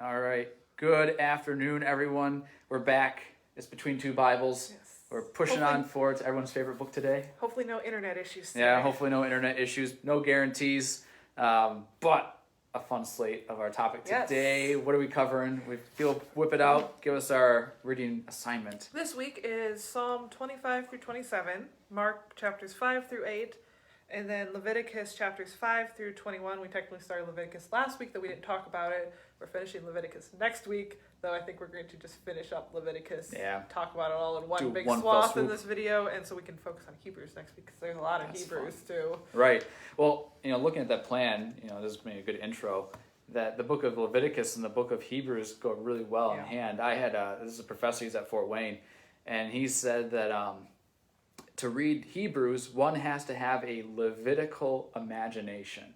All right. Good afternoon, everyone. We're back. It's Between Two Bibles. Yes. We're pushing on forward to everyone's favorite book today. Hopefully no internet issues today. Yeah, hopefully no internet issues, no guarantees, but a fun slate of our topic today. Yes. What are we covering? Whip it out. Give us our reading assignment. This week is Psalm 25 through 27, Mark chapters 5 through 8, and then Leviticus chapters 5 through 21. We technically started Leviticus last week, though we didn't talk about it. We're finishing Leviticus next week, though I think we're going to just finish up Leviticus. Yeah. Talk about it all in one big one swath in this video, and so we can focus on Hebrews next week, because there's a lot of Hebrews too. Right. Well, looking at that plan, this is maybe a good intro, that the book of Leviticus and the book of Hebrews go really well in hand. I had, this is a professor, he's at Fort Wayne, and he said that to read Hebrews, one has to have a Levitical imagination.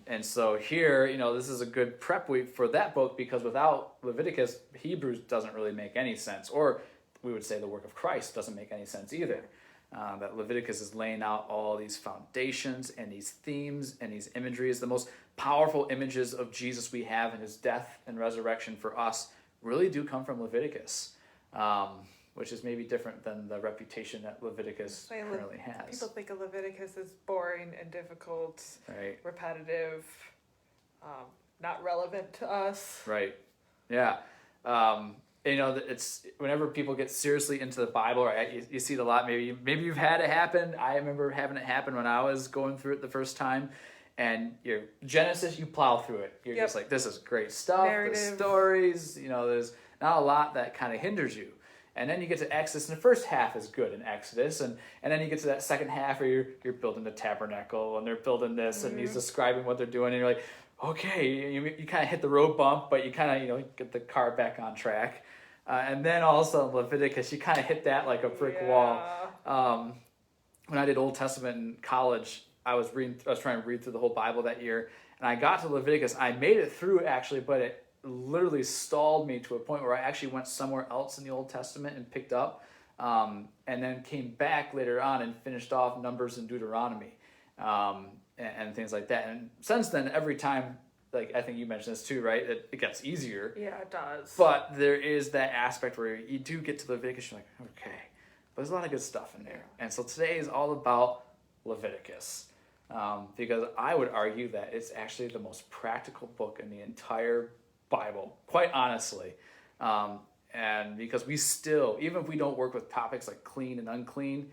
And so here, this is a good prep week for that book, because without Leviticus, Hebrews doesn't really make any sense. Or we would say the work of Christ doesn't make any sense either. That Leviticus is laying out all these foundations and these themes and these imageries. The most powerful images of Jesus we have in his death and resurrection for us really do come from Leviticus. Which is maybe different than the reputation that Leviticus currently has. People think of Leviticus as boring and difficult, right, repetitive, not relevant to us. Right. Yeah. It's whenever people get seriously into the Bible, right, you see it a lot. Maybe you've had it happen. I remember having it happen when I was going through it the first time. And your Genesis, you plow through it. You're just like, this is great stuff. Narrative. The stories, there's not a lot that kind of hinders you. And then you get to Exodus, and the first half is good in Exodus, and then you get to that second half where you're building the tabernacle, and they're building this, and he's describing what they're doing, and you're like, okay, you kind of hit the road bump, but you kind of get the car back on track. And then all of a sudden Leviticus, you kind of hit that like a brick wall. When I did Old Testament in college, I was trying to read through the whole Bible that year, and I got to Leviticus. I made it through actually, but it literally stalled me to a point where I actually went somewhere else in the Old Testament and picked up, and then came back later on and finished off Numbers and Deuteronomy, and things like that. And since then, every time, like I think you mentioned this too, right? It gets easier. Yeah, it does. But there is that aspect where you do get to Leviticus, you're like, okay, but there's a lot of good stuff in there. And so today is all about Leviticus. Because I would argue that it's actually the most practical book in the entire Bible, quite honestly. And because we still, even if we don't work with topics like clean and unclean,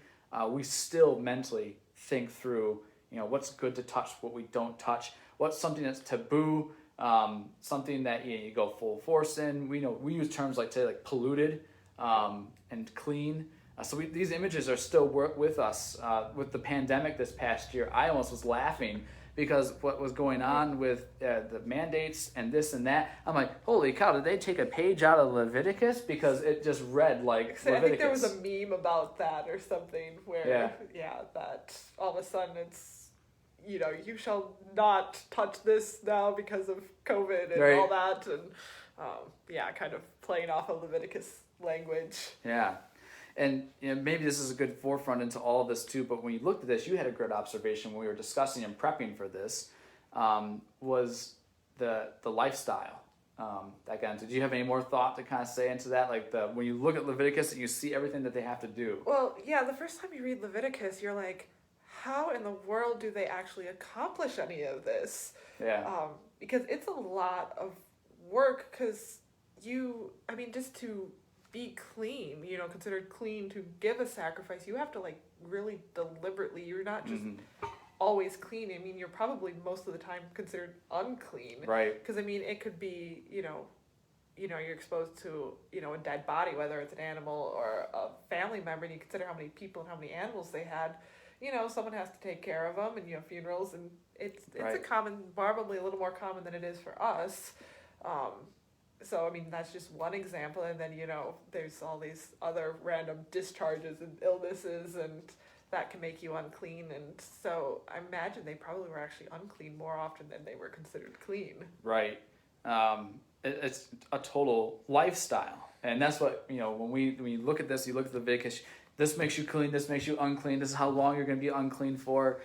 we still mentally think through, what's good to touch, what we don't touch, what's something that's taboo, something that you go full force in. We use terms like polluted and clean. So these images are still with us. With the pandemic this past year, I almost was laughing because what was going on with the mandates and this and that. I'm like, holy cow, did they take a page out of Leviticus? Because it just read like Leviticus. I think there was a meme about that or something where, that all of a sudden it's, you shall not touch this now because of COVID and all that. And kind of playing off of Leviticus language. Yeah. And maybe this is a good forefront into all of this too, but when you looked at this, you had a great observation when we were discussing and prepping for this, was the lifestyle. Again, did you have any more thought to kind of say into that? Like when you look at Leviticus and you see everything that they have to do. Well, yeah, the first time you read Leviticus, you're like, how in the world do they actually accomplish any of this? Yeah. Because it's a lot of work, because just to be clean, considered clean to give a sacrifice, you have to really deliberately, you're not just always clean. You're probably most of the time considered unclean. Right. Because it could be, you're exposed to, a dead body, whether it's an animal or a family member, and you consider how many people and how many animals they had. Someone has to take care of them, and funerals, and it's a common, probably a little more common than it is for us. So, that's just one example, and then, there's all these other random discharges and illnesses, and that can make you unclean, and so I imagine they probably were actually unclean more often than they were considered clean. Right. It's a total lifestyle, and that's what, when you look at this, you look at Leviticus, this makes you clean, this makes you unclean, this is how long you're going to be unclean for.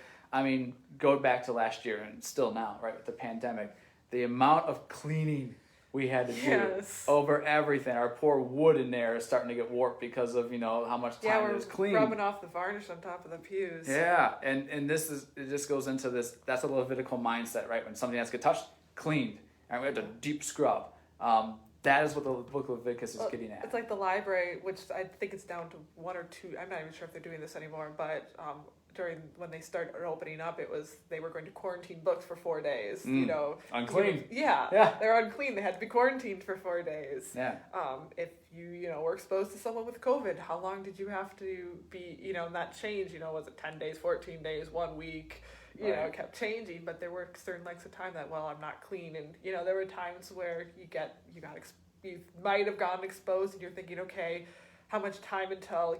Go back to last year, and still now, right, with the pandemic, the amount of cleaning we had to do Yes. over everything. Our poor wood in there is starting to get warped because of, how much Yeah, time it we're was clean. rubbing off the varnish on top of the pews. Yeah, and it just goes into this, that's a Levitical mindset, right? When something has to get touched, cleaned, and we have to deep scrub. That is what the book of Leviticus is getting at. It's like the library, which I think it's down to 1 or 2. I'm not even sure if they're doing this anymore, but when they started opening up, they were going to quarantine books for 4 days. Unclean. Yeah, they're unclean. They had to be quarantined for 4 days. Yeah. If you were exposed to someone with COVID, how long did you have to be? And that changed. Was it 10 days, 14 days, 1 week? It kept changing, but there were certain lengths of time that, I'm not clean, and there were times where you might have gotten exposed, and you're thinking, okay, how much time until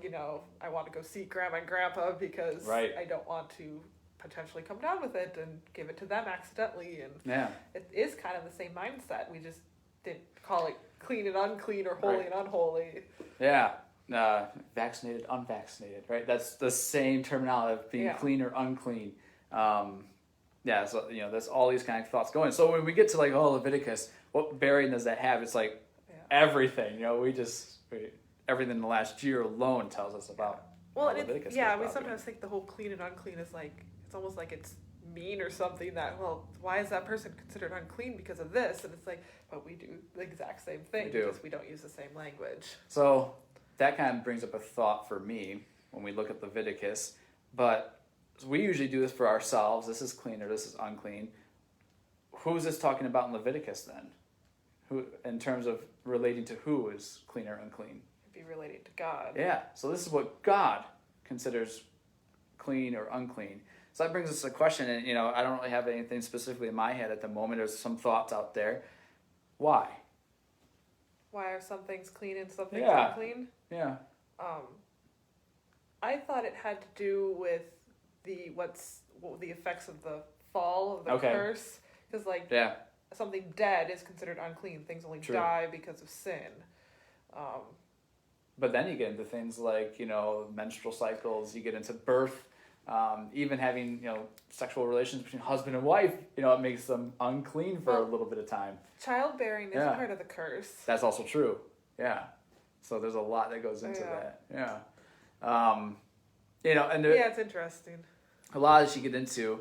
I want to go see grandma and grandpa because I don't want to potentially come down with it and give it to them accidentally, and it is kind of the same mindset. We just didn't call it clean and unclean or holy and unholy. Yeah. Vaccinated, unvaccinated, right? That's the same terminology of being clean or unclean. So there's all these kind of thoughts going. So when we get to Leviticus, what bearing does that have? It's like everything. Everything in the last year alone tells us about. Leviticus. We sometimes think the whole clean and unclean is it's almost like it's mean or something. That why is that person considered unclean because of this? And it's but we do the exact same thing because we don't use the same language. So that kind of brings up a thought for me when we look at Leviticus, but. So we usually do this for ourselves. This is clean or this is unclean. Who is this talking about in Leviticus then? Who, in terms of relating to who is clean or unclean? It'd be relating to God. Yeah. So this is what God considers clean or unclean. So that brings us to a question, and I don't really have anything specifically in my head at the moment. There's some thoughts out there. Why? Why are some things clean and some things unclean? Yeah. I thought it had to do with the effects of the fall of the curse, because something dead is considered unclean. Things only die because of sin. But then you get into things like menstrual cycles. You get into birth, even having sexual relations between husband and wife. It makes them unclean for a little bit of time. Childbearing is part of the curse. That's also true. Yeah. So there's a lot that goes into that. Yeah. It's interesting. A lot as you get into,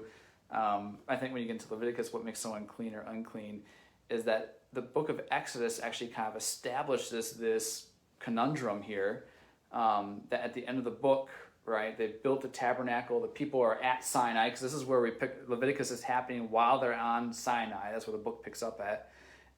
I think when you get into Leviticus, what makes someone clean or unclean is that the book of Exodus actually kind of established this conundrum here, that at the end of the book, right, they built the tabernacle, the people are at Sinai, because this is where Leviticus is happening while they're on Sinai. That's where the book picks up at.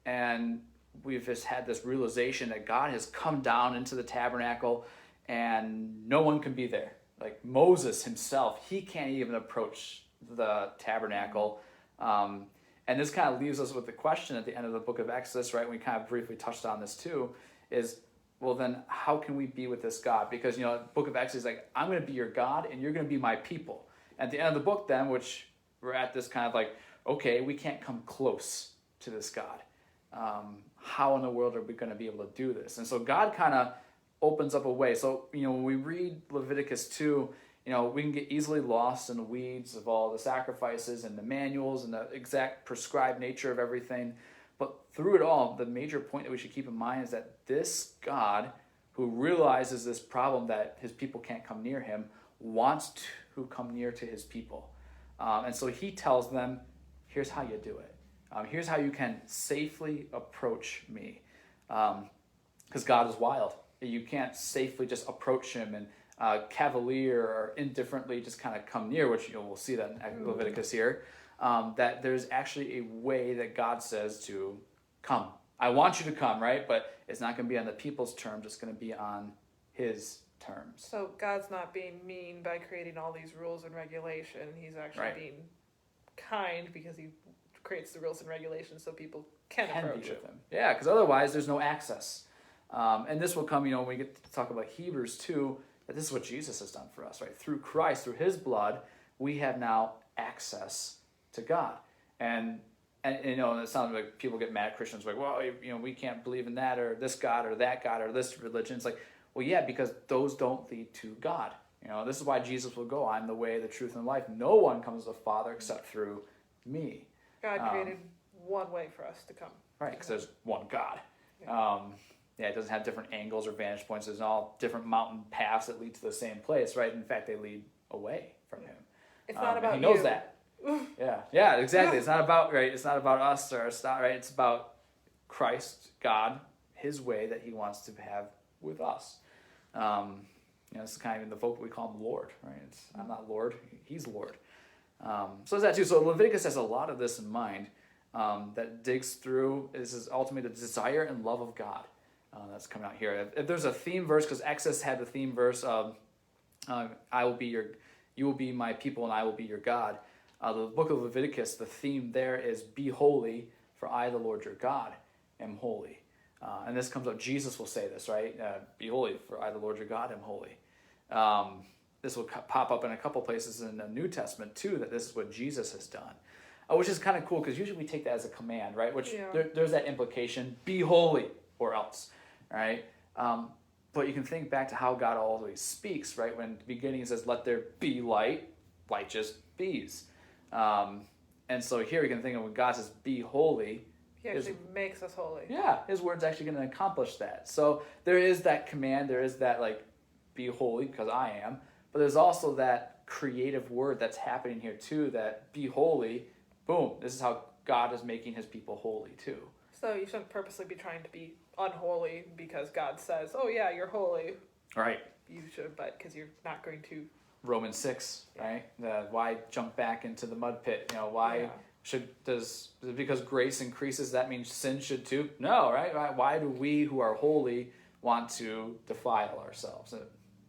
And we've just had this realization that God has come down into the tabernacle and no one can be there. Like Moses himself, he can't even approach the tabernacle. And this kind of leaves us with the question at the end of the book of Exodus, right? We kind of briefly touched on this too, is, well, then how can we be with this God? Because, the book of Exodus is like, I'm going to be your God and you're going to be my people. At the end of the book then, which we're at this kind of okay, we can't come close to this God. How in the world are we going to be able to do this? And so God kind of opens up a way. So, when we read Leviticus 2, we can get easily lost in the weeds of all the sacrifices and the manuals and the exact prescribed nature of everything. But through it all, the major point that we should keep in mind is that this God, who realizes this problem that his people can't come near him, wants to come near to his people. And so he tells them, here's how you do it. Here's how you can safely approach me. Because God is wild. You can't safely just approach him and cavalier or indifferently just kind of come near, which we'll see that in Leviticus here. That there's actually a way that God says to come. I want you to come, right? But it's not going to be on the people's terms. It's going to be on his terms. So God's not being mean by creating all these rules and regulation. He's actually being kind because he creates the rules and regulations so people can approach him. Yeah, because otherwise there's no access. And this will come, when we get to talk about Hebrews 2, that this is what Jesus has done for us, right? Through Christ, through his blood, we have now access to God. And it sounds like people get mad at Christians, like, well, we can't believe in that or this God or that God or this religion. It's like, well, yeah, because those don't lead to God. This is why Jesus will go, I'm the way, the truth, and the life. No one comes to the Father except through me. God created one way for us to come. right? Because there's one God. It doesn't have different angles or vantage points. There's all different mountain paths that lead to the same place, right? In fact, they lead away from him. It's not about he knows you. that. Yeah, exactly. It's not about, right? It's not about us or us, right? It's about Christ, God, his way that he wants to have with us. It's kind of in the folk we call him Lord, right? I'm not Lord, he's Lord. So there's that too. So Leviticus has a lot of this in mind that digs through. This is ultimately the desire and love of God that's coming out here. If there's a theme verse, because Exodus had the theme verse of you will be my people and I will be your God. The book of Leviticus, the theme there is be holy, for I, the Lord your God, am holy. And this comes up, Jesus will say this, right? Be holy, for I, the Lord your God, am holy. This will pop up in a couple places in the New Testament too, that this is what Jesus has done. Which is kind of cool, because usually we take that as a command, right? Which there's that implication, be holy or else, right? But you can think back to how God always speaks, right? When the beginning says, let there be light, light just bees. And so here you can think of when God says, be holy. He actually makes us holy. Yeah, his word's actually going to accomplish that. So there is that command, there is that be holy because I am. But there's also that creative word that's happening here too, that be holy, boom, this is how God is making his people holy too. So you shouldn't purposely be trying to be unholy because God says, oh yeah, you're holy. Right. You should, but because you're not going to. Romans 6, right? Why jump back into the mud pit? Why because grace increases, that means sin should too? No, right? Why do we who are holy want to defile ourselves?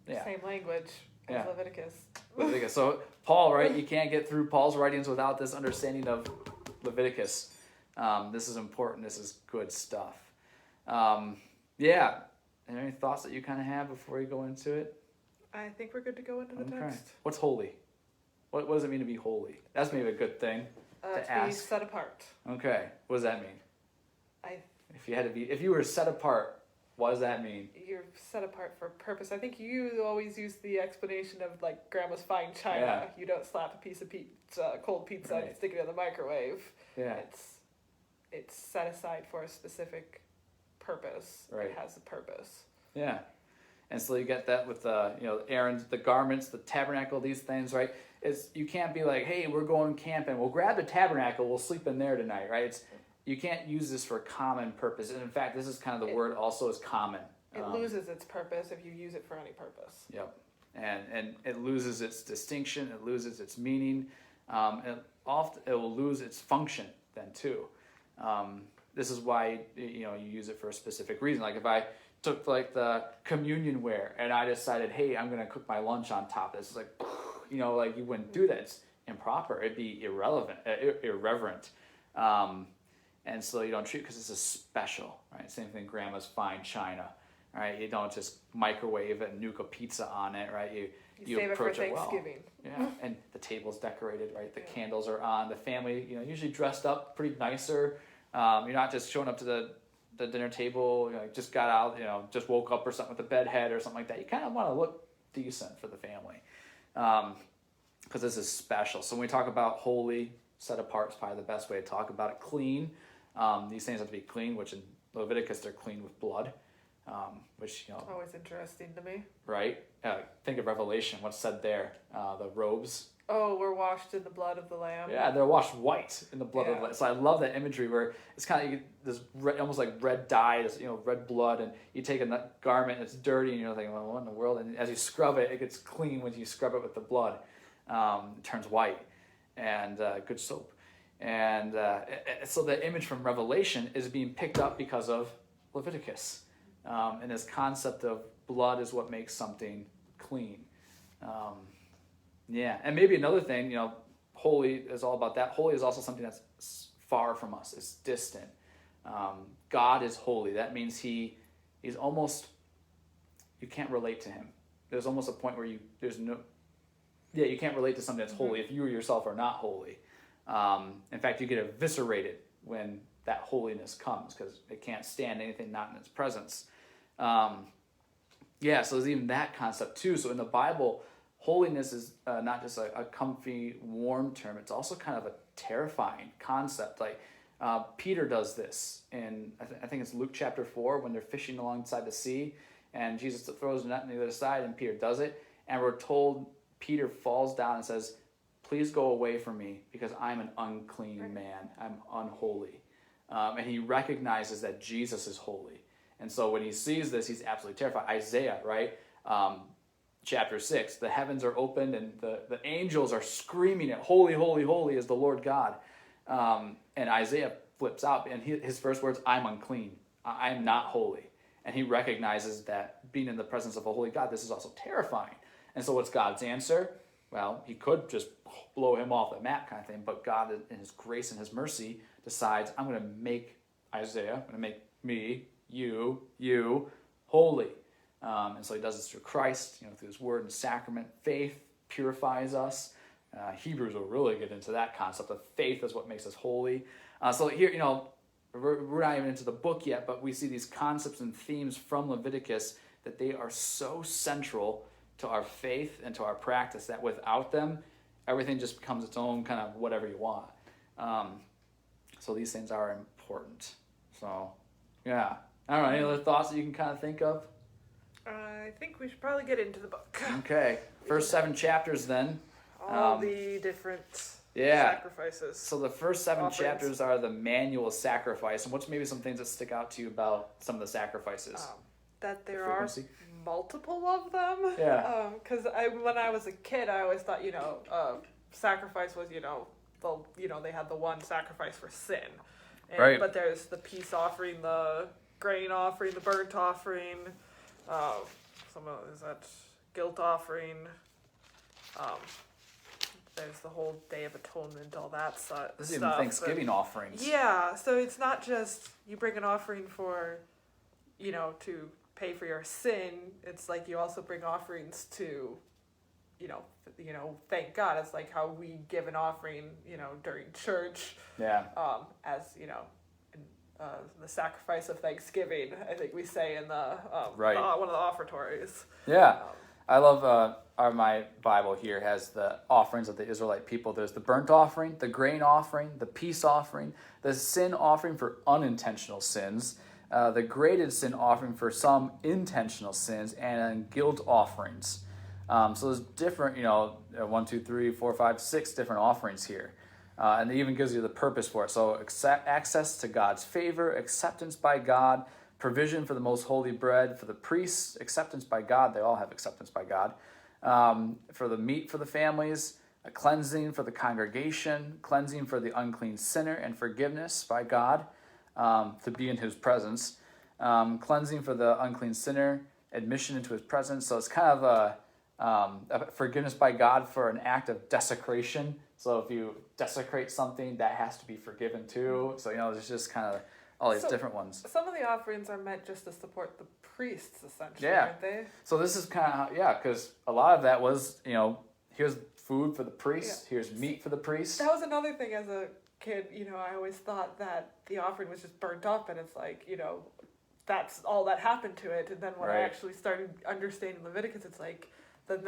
Same language as Leviticus. So Paul, right? You can't get through Paul's writings without this understanding of Leviticus. This is important. This is good stuff. Are there any thoughts that you kind of have before you go into it? I think we're good to go into the text. What's holy? What does it mean to be holy? That's maybe a good thing to ask. Be set apart. Okay. What does that mean? If you were set apart, what does that mean? You're set apart for purpose. I think you always use the explanation of grandma's fine china. Yeah. You don't slap a piece of cold pizza and stick it in the microwave. Yeah. It's set aside for a specific purpose. Right. It has a purpose. Yeah. And so you get that with Aaron's, the garments, the tabernacle, these things, right? You can't be like, hey, we're going camping. We'll grab the tabernacle. We'll sleep in there tonight, right? You can't use this for common purpose. And in fact, this is kind of the word also is common. It loses its purpose if you use it for any purpose. Yep. And it loses its distinction. It loses its meaning. And often it will lose its function then too. This is why you use it for a specific reason. Like if I took the communion ware and I decided, hey, I'm gonna cook my lunch on top of this, it's you wouldn't do that. It's improper. It'd be irreverent. And so you don't treat it because this is special, right? Same thing, grandma's fine china, right? You don't just microwave it and nuke a pizza on it, right? You save approach it for Thanksgiving. Yeah, and the table's decorated, right? The candles are on. The family, usually dressed up pretty nicer. You're not just showing up to the dinner table, just got out, just woke up or something with a bed head or something like that. You kind of want to look decent for the family because this is special. So when we talk about holy, set apart is probably the best way to talk about it. Clean, these things have to be clean, which in Leviticus they're clean with blood, which always interesting to me. Right? Think of Revelation. What's said there? The robes. Oh, we're washed in the blood of the Lamb. Yeah, they're washed white in the blood of the Lamb. So I love that imagery where it's kind of this red, almost like red dye, this, red blood, and you take a garment and it's dirty, and you're thinking, well, what in the world? And as you scrub it, it gets clean when you scrub it with the blood. It turns white, and good soap. And so the image from Revelation is being picked up because of Leviticus. And this concept of blood is what makes something clean. And maybe another thing, holy is all about that. Holy is also something that's far from us. It's distant. God is holy. That means he's almost, you can't relate to him. There's almost a point where you can't relate to something that's holy if you yourself are not holy. In fact, you get eviscerated when that holiness comes because it can't stand anything not in its presence. So there's even that concept too. So in the Bible, holiness is not just a comfy, warm term. It's also kind of a terrifying concept. Peter does this in, I think it's Luke chapter 4, when they're fishing alongside the sea, and Jesus throws a net on the other side, and Peter does it. And we're told Peter falls down and says, "Please go away from me, because I'm an unclean man. I'm unholy." And he recognizes that Jesus is holy. And so when he sees this, he's absolutely terrified. Isaiah, right? Chapter 6, the heavens are opened and the angels are screaming at, "Holy, holy, holy is the Lord God." And Isaiah flips out, and his first words, "I'm unclean. I am not holy." And he recognizes that being in the presence of a holy God, this is also terrifying. And so what's God's answer? Well, he could just blow him off the map kind of thing, but God in his grace and his mercy decides, I'm going to make Isaiah, I'm going to make me, you, holy. And so he does this through Christ, through his word and sacrament. Faith purifies us. Hebrews will really get into that concept of faith is what makes us holy. So here, we're not even into the book yet, but we see these concepts and themes from Leviticus that they are so central to our faith and to our practice that without them, everything just becomes its own kind of whatever you want. So these things are important. So, yeah. I don't know, any other thoughts that you can kind of think of? I think we should probably get into the book. Okay. First 7 chapters then. All the different sacrifices. So the first 7 chapters are the manual sacrifice. And what's maybe some things that stick out to you about some of the sacrifices? That there are multiple of them. Yeah. Because when I was a kid, I always thought, sacrifice was, they had the one sacrifice for sin. And, right. But there's the peace offering, the grain offering, the burnt offering. Is that guilt offering? There's the whole Day of Atonement, all that stuff. This is even Thanksgiving offerings. Yeah, so it's not just you bring an offering for, to pay for your sin. It's like you also bring offerings to, thank God. It's like how we give an offering, during church. Yeah. As the sacrifice of Thanksgiving, I think we say in the one of the offertories. Yeah, I love my Bible here has the offerings of the Israelite people. There's the burnt offering, the grain offering, the peace offering, the sin offering for unintentional sins, the graded sin offering for some intentional sins, and guilt offerings. So there's different, 1, 2, 3, 4, 5, 6 different offerings here. And it even gives you the purpose for it. So access to God's favor, acceptance by God, provision for the most holy bread, for the priests, acceptance by God. They all have acceptance by God. For the meat for the families, a cleansing for the congregation, cleansing for the unclean sinner, and forgiveness by God to be in his presence. Cleansing for the unclean sinner, admission into his presence. So it's kind of a forgiveness by God for an act of desecration. So if you desecrate something, that has to be forgiven too. So, there's just kind of all these different ones. Some of the offerings are meant just to support the priests, essentially, Yeah. aren't they? So this is kind of because a lot of that was, here's food for the priest, here's meat for the priest. That was another thing as a kid, I always thought that the offering was just burnt up, and it's like, that's all that happened to it. And then when I actually started understanding Leviticus, it's like, then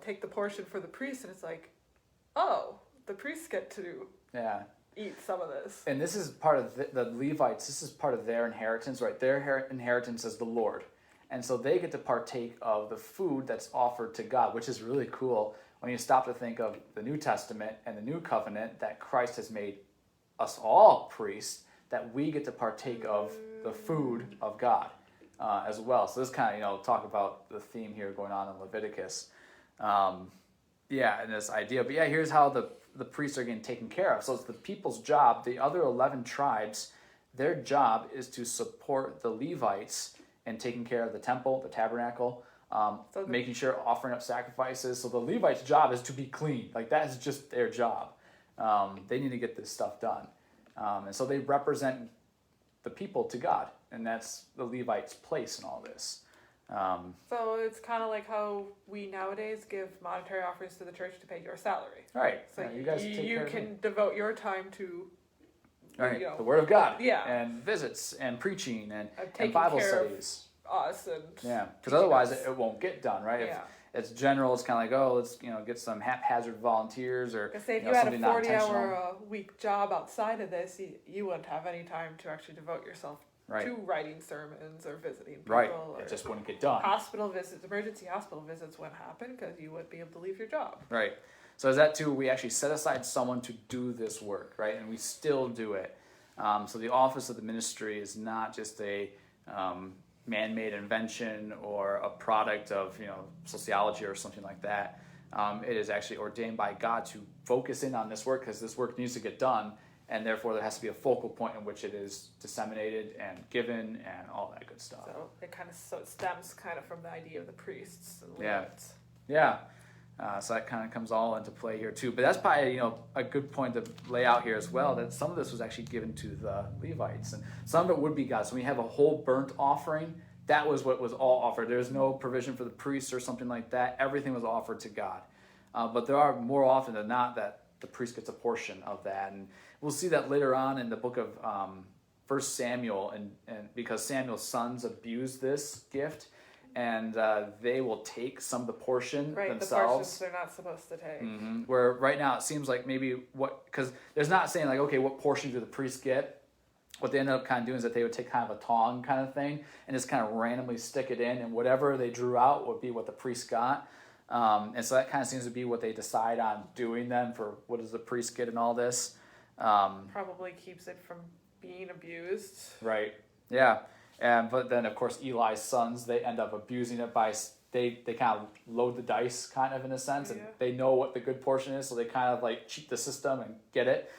take the portion for the priest, and it's like, oh, the priests get to eat some of this. And this is part of the Levites, this is part of their inheritance, right? Their inheritance is the Lord. And so they get to partake of the food that's offered to God, which is really cool when you stop to think of the New Testament and the New Covenant, that Christ has made us all priests, that we get to partake of the food of God as well. So this kind of, talk about the theme here going on in Leviticus. And this idea. But here's how the priests are getting taken care of. So it's the people's job. The other 11 tribes, their job is to support the Levites in taking care of the temple, the tabernacle, making sure offering up sacrifices. So the Levites' job is to be clean. Like that is just their job. They need to get this stuff done. And so they represent the people to God. And that's the Levites' place in all this. So it's kind of like how we nowadays give monetary offerings to the church to pay your salary. Right. So you guys take care of can devote your time to the Word of God. Yeah. And visits and preaching and taking Bible care studies. Of us and because otherwise it won't get done, right? Yeah. it's general. It's kind of like, oh, let's get some haphazard volunteers or Say if you had a something not 40-hour week job outside of this, you wouldn't have any time to actually devote yourself Right. to writing sermons or visiting people. Right. Or It just wouldn't get done. hospital visits, emergency hospital visits wouldn't happen because you wouldn't be able to leave your job. Right. So is that too? We actually set aside someone to do this work, right? And we still do it. So the office of the ministry is not just a man-made invention or a product of sociology or something like that. It is actually ordained by God to focus in on this work because this work needs to get done, and therefore there has to be a focal point in which it is disseminated and given and all that good stuff. So it stems kind of from the idea of the priests and Yeah. Levites. Yeah. So that kind of comes all into play here too. But that's probably a good point to lay out here as well, that some of this was actually given to the Levites, and some of it would be God. So we have a whole burnt offering. That was what was all offered. There's no provision for the priests or something like that. Everything was offered to God. But there are more often than not that the priest gets a portion of that, and we'll see that later on in the book of 1 Samuel, and because Samuel's sons abused this gift. And they will take some of the portion themselves. The portions they're not supposed to take. Mm-hmm. Where right now it seems like maybe because there's not saying like, okay, what portion do the priests get? What they ended up kind of doing is that they would take kind of a tong kind of thing and just kind of randomly stick it in, and whatever they drew out would be what the priest got. And so that kind of seems to be what they decide on doing then for what does the priest get in all this. Probably keeps it from being abused. Right. Yeah. But then, of course, Eli's sons, they end up abusing it by, they kind of load the dice, kind of in a sense, and they know what the good portion is, so they kind of like cheat the system and get it,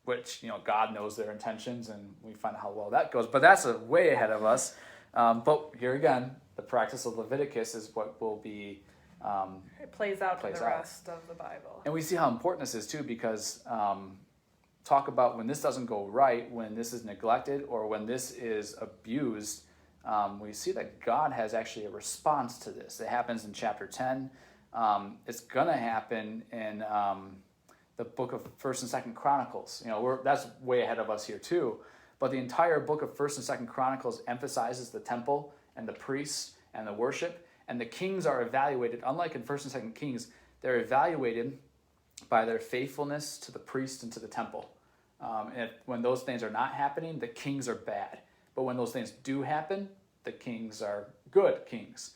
which, God knows their intentions, and we find out how well that goes. But that's way ahead of us. But here again, the practice of Leviticus is what will be... it plays out in the rest of the Bible. And we see how important this is, too, because... talk about when this doesn't go right, when this is neglected, or when this is abused, we see that God has actually a response to this. It happens in chapter 10. It's going to happen in the book of 1st and 2nd Chronicles. That's way ahead of us here too. But the entire book of 1st and 2nd Chronicles emphasizes the temple and the priests and the worship. And the kings are evaluated, unlike in 1st and 2nd Kings, they're evaluated by their faithfulness to the priest and to the temple. And when those things are not happening, the kings are bad. But when those things do happen, the kings are good kings.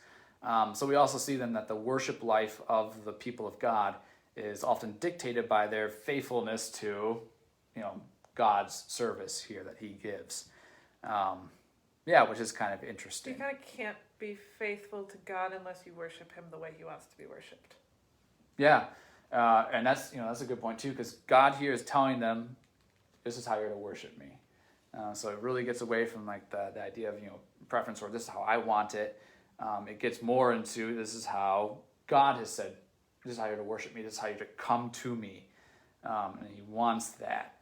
So we also see then that the worship life of the people of God is often dictated by their faithfulness to, God's service here that he gives. Which is kind of interesting. You kind of can't be faithful to God unless you worship him the way he wants to be worshipped. Yeah. And that's a good point too, because God here is telling them, this is how you're to worship me. So it really gets away from like the idea of preference, or this is how I want it. It gets more into this is how God has said, this is how you're to worship me. This is how you're to come to me, and he wants that.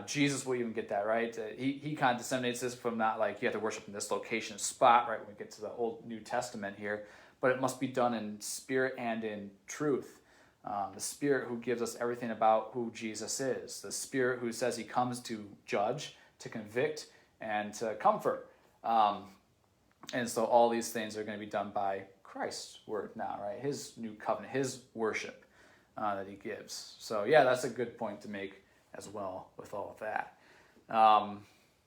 Jesus will even get that, right. He kind of disseminates this from not like you have to worship in this location spot, right. When we get to the Old New Testament here, but it must be done in spirit and in truth. The Spirit who gives us everything about who Jesus is. The Spirit who says he comes to judge, to convict, and to comfort. And so all these things are going to be done by Christ's word now, right? His new covenant, his worship that he gives. So yeah, that's a good point to make as well with all of that.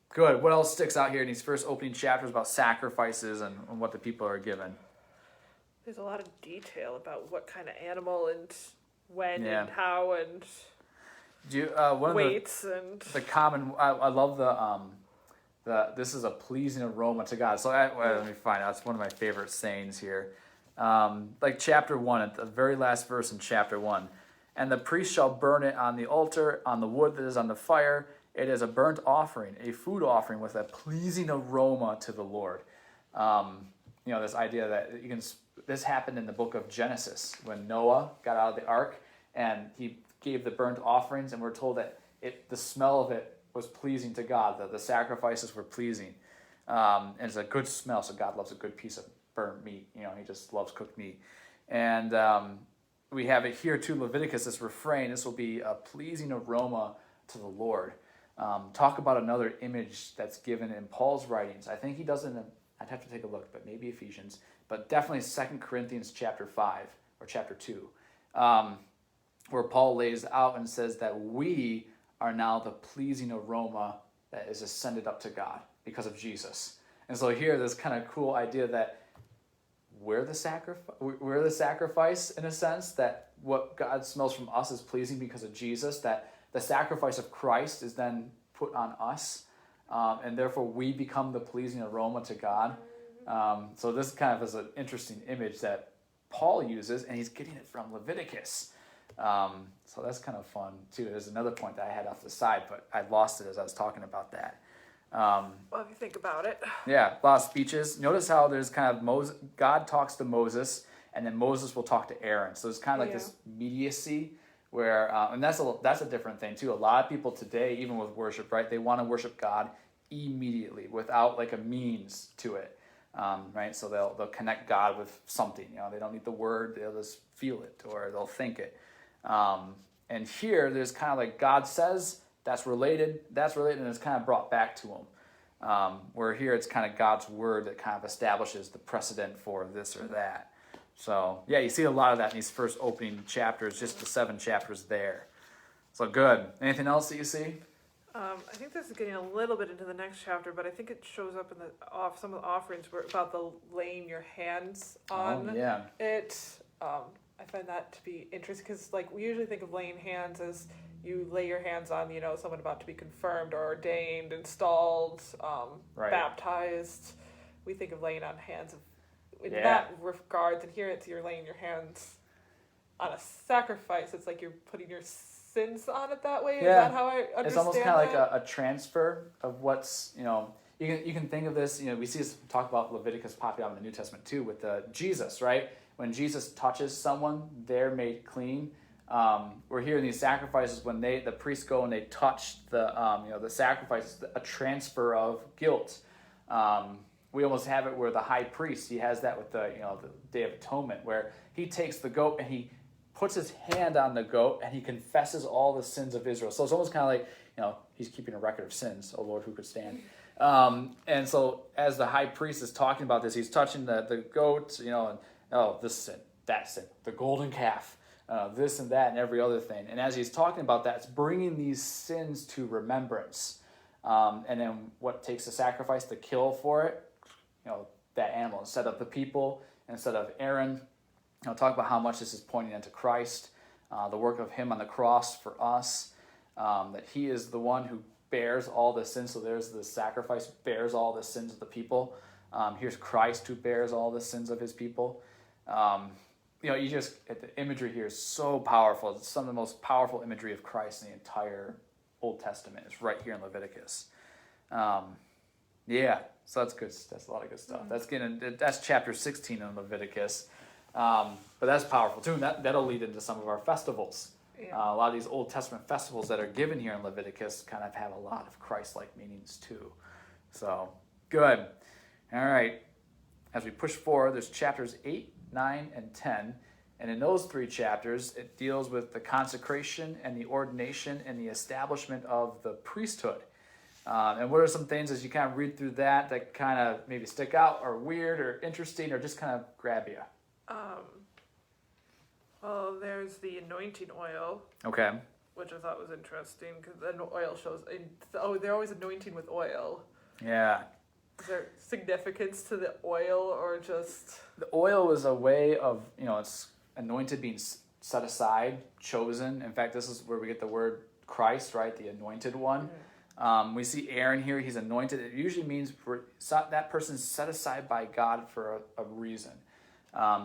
Good. What else sticks out here in these first opening chapters about sacrifices and what the people are given? There's a lot of detail about what kind of animal and when and how and weights and the common. I love the this is a pleasing aroma to God. So let me find out. It's one of my favorite sayings here. Like chapter 1, at the very last verse in chapter 1, and the priest shall burn it on the altar on the wood that is on the fire. It is a burnt offering, a food offering with a pleasing aroma to the Lord. This idea that you can. This happened in the book of Genesis when Noah got out of the ark and he gave the burnt offerings, and we're told that the smell of it was pleasing to God, that the sacrifices were pleasing. And it's a good smell, so God loves a good piece of burnt meat. He just loves cooked meat. And we have it here too, Leviticus, this refrain, this will be a pleasing aroma to the Lord. Talk about another image that's given in Paul's writings. I think he does it in I'd have to take a look, but maybe Ephesians, but definitely 2 Corinthians chapter 5 or chapter 2, where Paul lays out and says that we are now the pleasing aroma that is ascended up to God because of Jesus. And so here, this kind of cool idea that we're the sacrifice in a sense, that what God smells from us is pleasing because of Jesus, that the sacrifice of Christ is then put on us, and therefore we become the pleasing aroma to God. So this kind of is an interesting image that Paul uses, and he's getting it from Leviticus. So that's kind of fun too. There's another point that I had off the side, but I lost it as I was talking about that. Well, if you think about it. Yeah, a lot of speeches. Notice how there's kind of God talks to Moses, and then Moses will talk to Aaron. So it's kind of like this immediacy where, and that's a different thing too. A lot of people today, even with worship, right, they want to worship God immediately without like a means to it, right? So they'll connect God with something. They don't need the word; they'll just feel it or they'll think it. And here, there's kind of like God says. That's related, and it's kind of brought back to him. Where here it's kind of God's word that kind of establishes the precedent for this or that. So, yeah, you see a lot of that in these first opening chapters, just the 7 chapters there. So, good. Anything else that you see? I think this is getting a little bit into the next chapter, but I think it shows up in some of the offerings about the laying your hands on it. I find that to be interesting because, like, we usually think of laying hands as you lay your hands on, someone about to be confirmed or ordained, installed, baptized. We think of laying on hands in that regards, and here it's you're laying your hands on a sacrifice. It's like you're putting your sins on it that way. Is that how I understand it? It's almost kind of like a transfer of what's, you can think of this, we see this talk about Leviticus popping up in the New Testament too with Jesus, right? When Jesus touches someone, they're made clean. We're hearing these sacrifices when the priests go and they touch the sacrifice, a transfer of guilt. We almost have it where the high priest, he has that with the Day of Atonement, where he takes the goat and he puts his hand on the goat and he confesses all the sins of Israel. So it's almost kind of like, he's keeping a record of sins. Oh Lord, who could stand? And so as the high priest is talking about this, he's touching the goat, and this sin, that sin, the golden calf. This and that and every other thing. And as he's talking about that, it's bringing these sins to remembrance. And then what takes the sacrifice, the kill for it, that animal. Instead of the people, instead of Aaron, talk about how much this is pointing into Christ, the work of him on the cross for us, that he is the one who bears all the sins. So there's the sacrifice, bears all the sins of the people. Here's Christ who bears all the sins of his people. The imagery here is so powerful. It's some of the most powerful imagery of Christ in the entire Old Testament. It's right here in Leviticus. So that's good. That's a lot of good stuff. That's chapter 16 in Leviticus. But that's powerful too. And that'll lead into some of our festivals. A lot of these Old Testament festivals that are given here in Leviticus kind of have a lot of Christ-like meanings too. So, good. All right. As we push forward, there's chapters 8, 9, and 10. And in those 3 chapters, it deals with the consecration and the ordination and the establishment of the priesthood. And what are some things as you kind of read through that kind of maybe stick out or weird or interesting or just kind of grab you? Well, there's the anointing oil. Okay. Which I thought was interesting because the oil shows... they're always anointing with oil. Yeah. Is there significance to the oil or just... The oil is a way of, it's anointed, being set aside, chosen. In fact, this is where we get the word Christ, right? The anointed one. Mm-hmm. We see Aaron here. He's anointed. It usually means that person's set aside by God for a reason.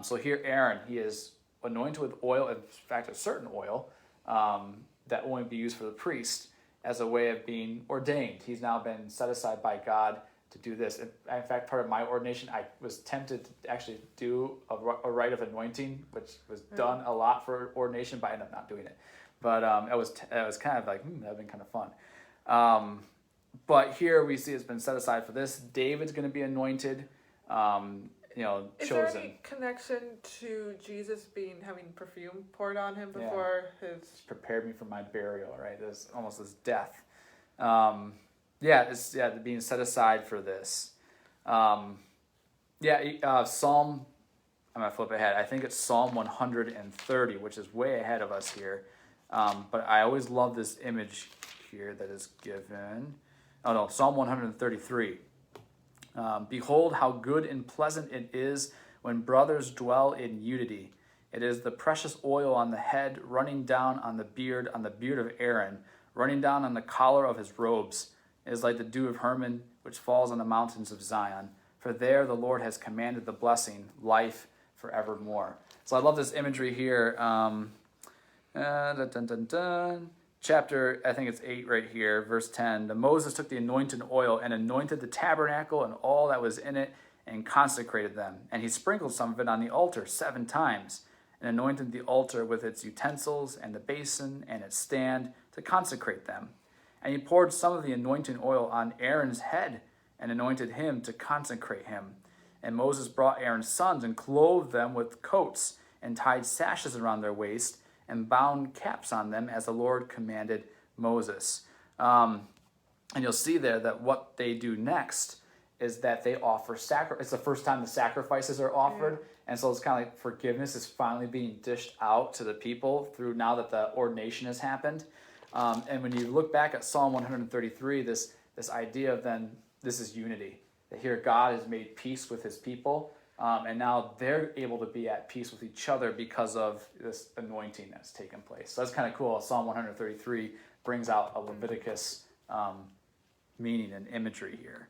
So here Aaron, he is anointed with oil, in fact, a certain oil that only be used for the priest as a way of being ordained. He's now been set aside by God to do this. In fact, part of my ordination, I was tempted to actually do a rite of anointing, which was done a lot for ordination, but I ended up not doing it. But it was kind of like, that would have been kind of fun. But here we see it's been set aside for this. David's going to be anointed, chosen. Is there any connection to Jesus having perfume poured on him before his... It's prepared me for my burial, right? There's almost this death. Being set aside for this. Yeah, Psalm, I'm going to flip ahead. I think it's Psalm 130, which is way ahead of us here. But I always love this image here that is given. Oh no, Psalm 133. Behold how good and pleasant it is when brothers dwell in unity. It is the precious oil on the head, running down on the beard of Aaron, running down on the collar of his robes. It is like the dew of Hermon, which falls on the mountains of Zion. For there the Lord has commanded the blessing, life forevermore. So I love this imagery here. Chapter, I think it's 8 right here, verse 10. The Moses took the anointing oil and anointed the tabernacle and all that was in it and consecrated them. And he sprinkled some of it on the altar 7 times and anointed the altar with its utensils and the basin and its stand to consecrate them. And he poured some of the anointing oil on Aaron's head and anointed him to consecrate him. And Moses brought Aaron's sons and clothed them with coats and tied sashes around their waist and bound caps on them as the Lord commanded Moses. And you'll see there that what they do next is that they offer sacrifice. It's the first time the sacrifices are offered. And so it's kind of like forgiveness is finally being dished out to the people through now that the ordination has happened. And when you look back at Psalm 133, this idea of then this is unity. That here God has made peace with his people. And now they're able to be at peace with each other because of this anointing that's taken place. So that's kind of cool. Psalm 133 brings out a Leviticus meaning and imagery here.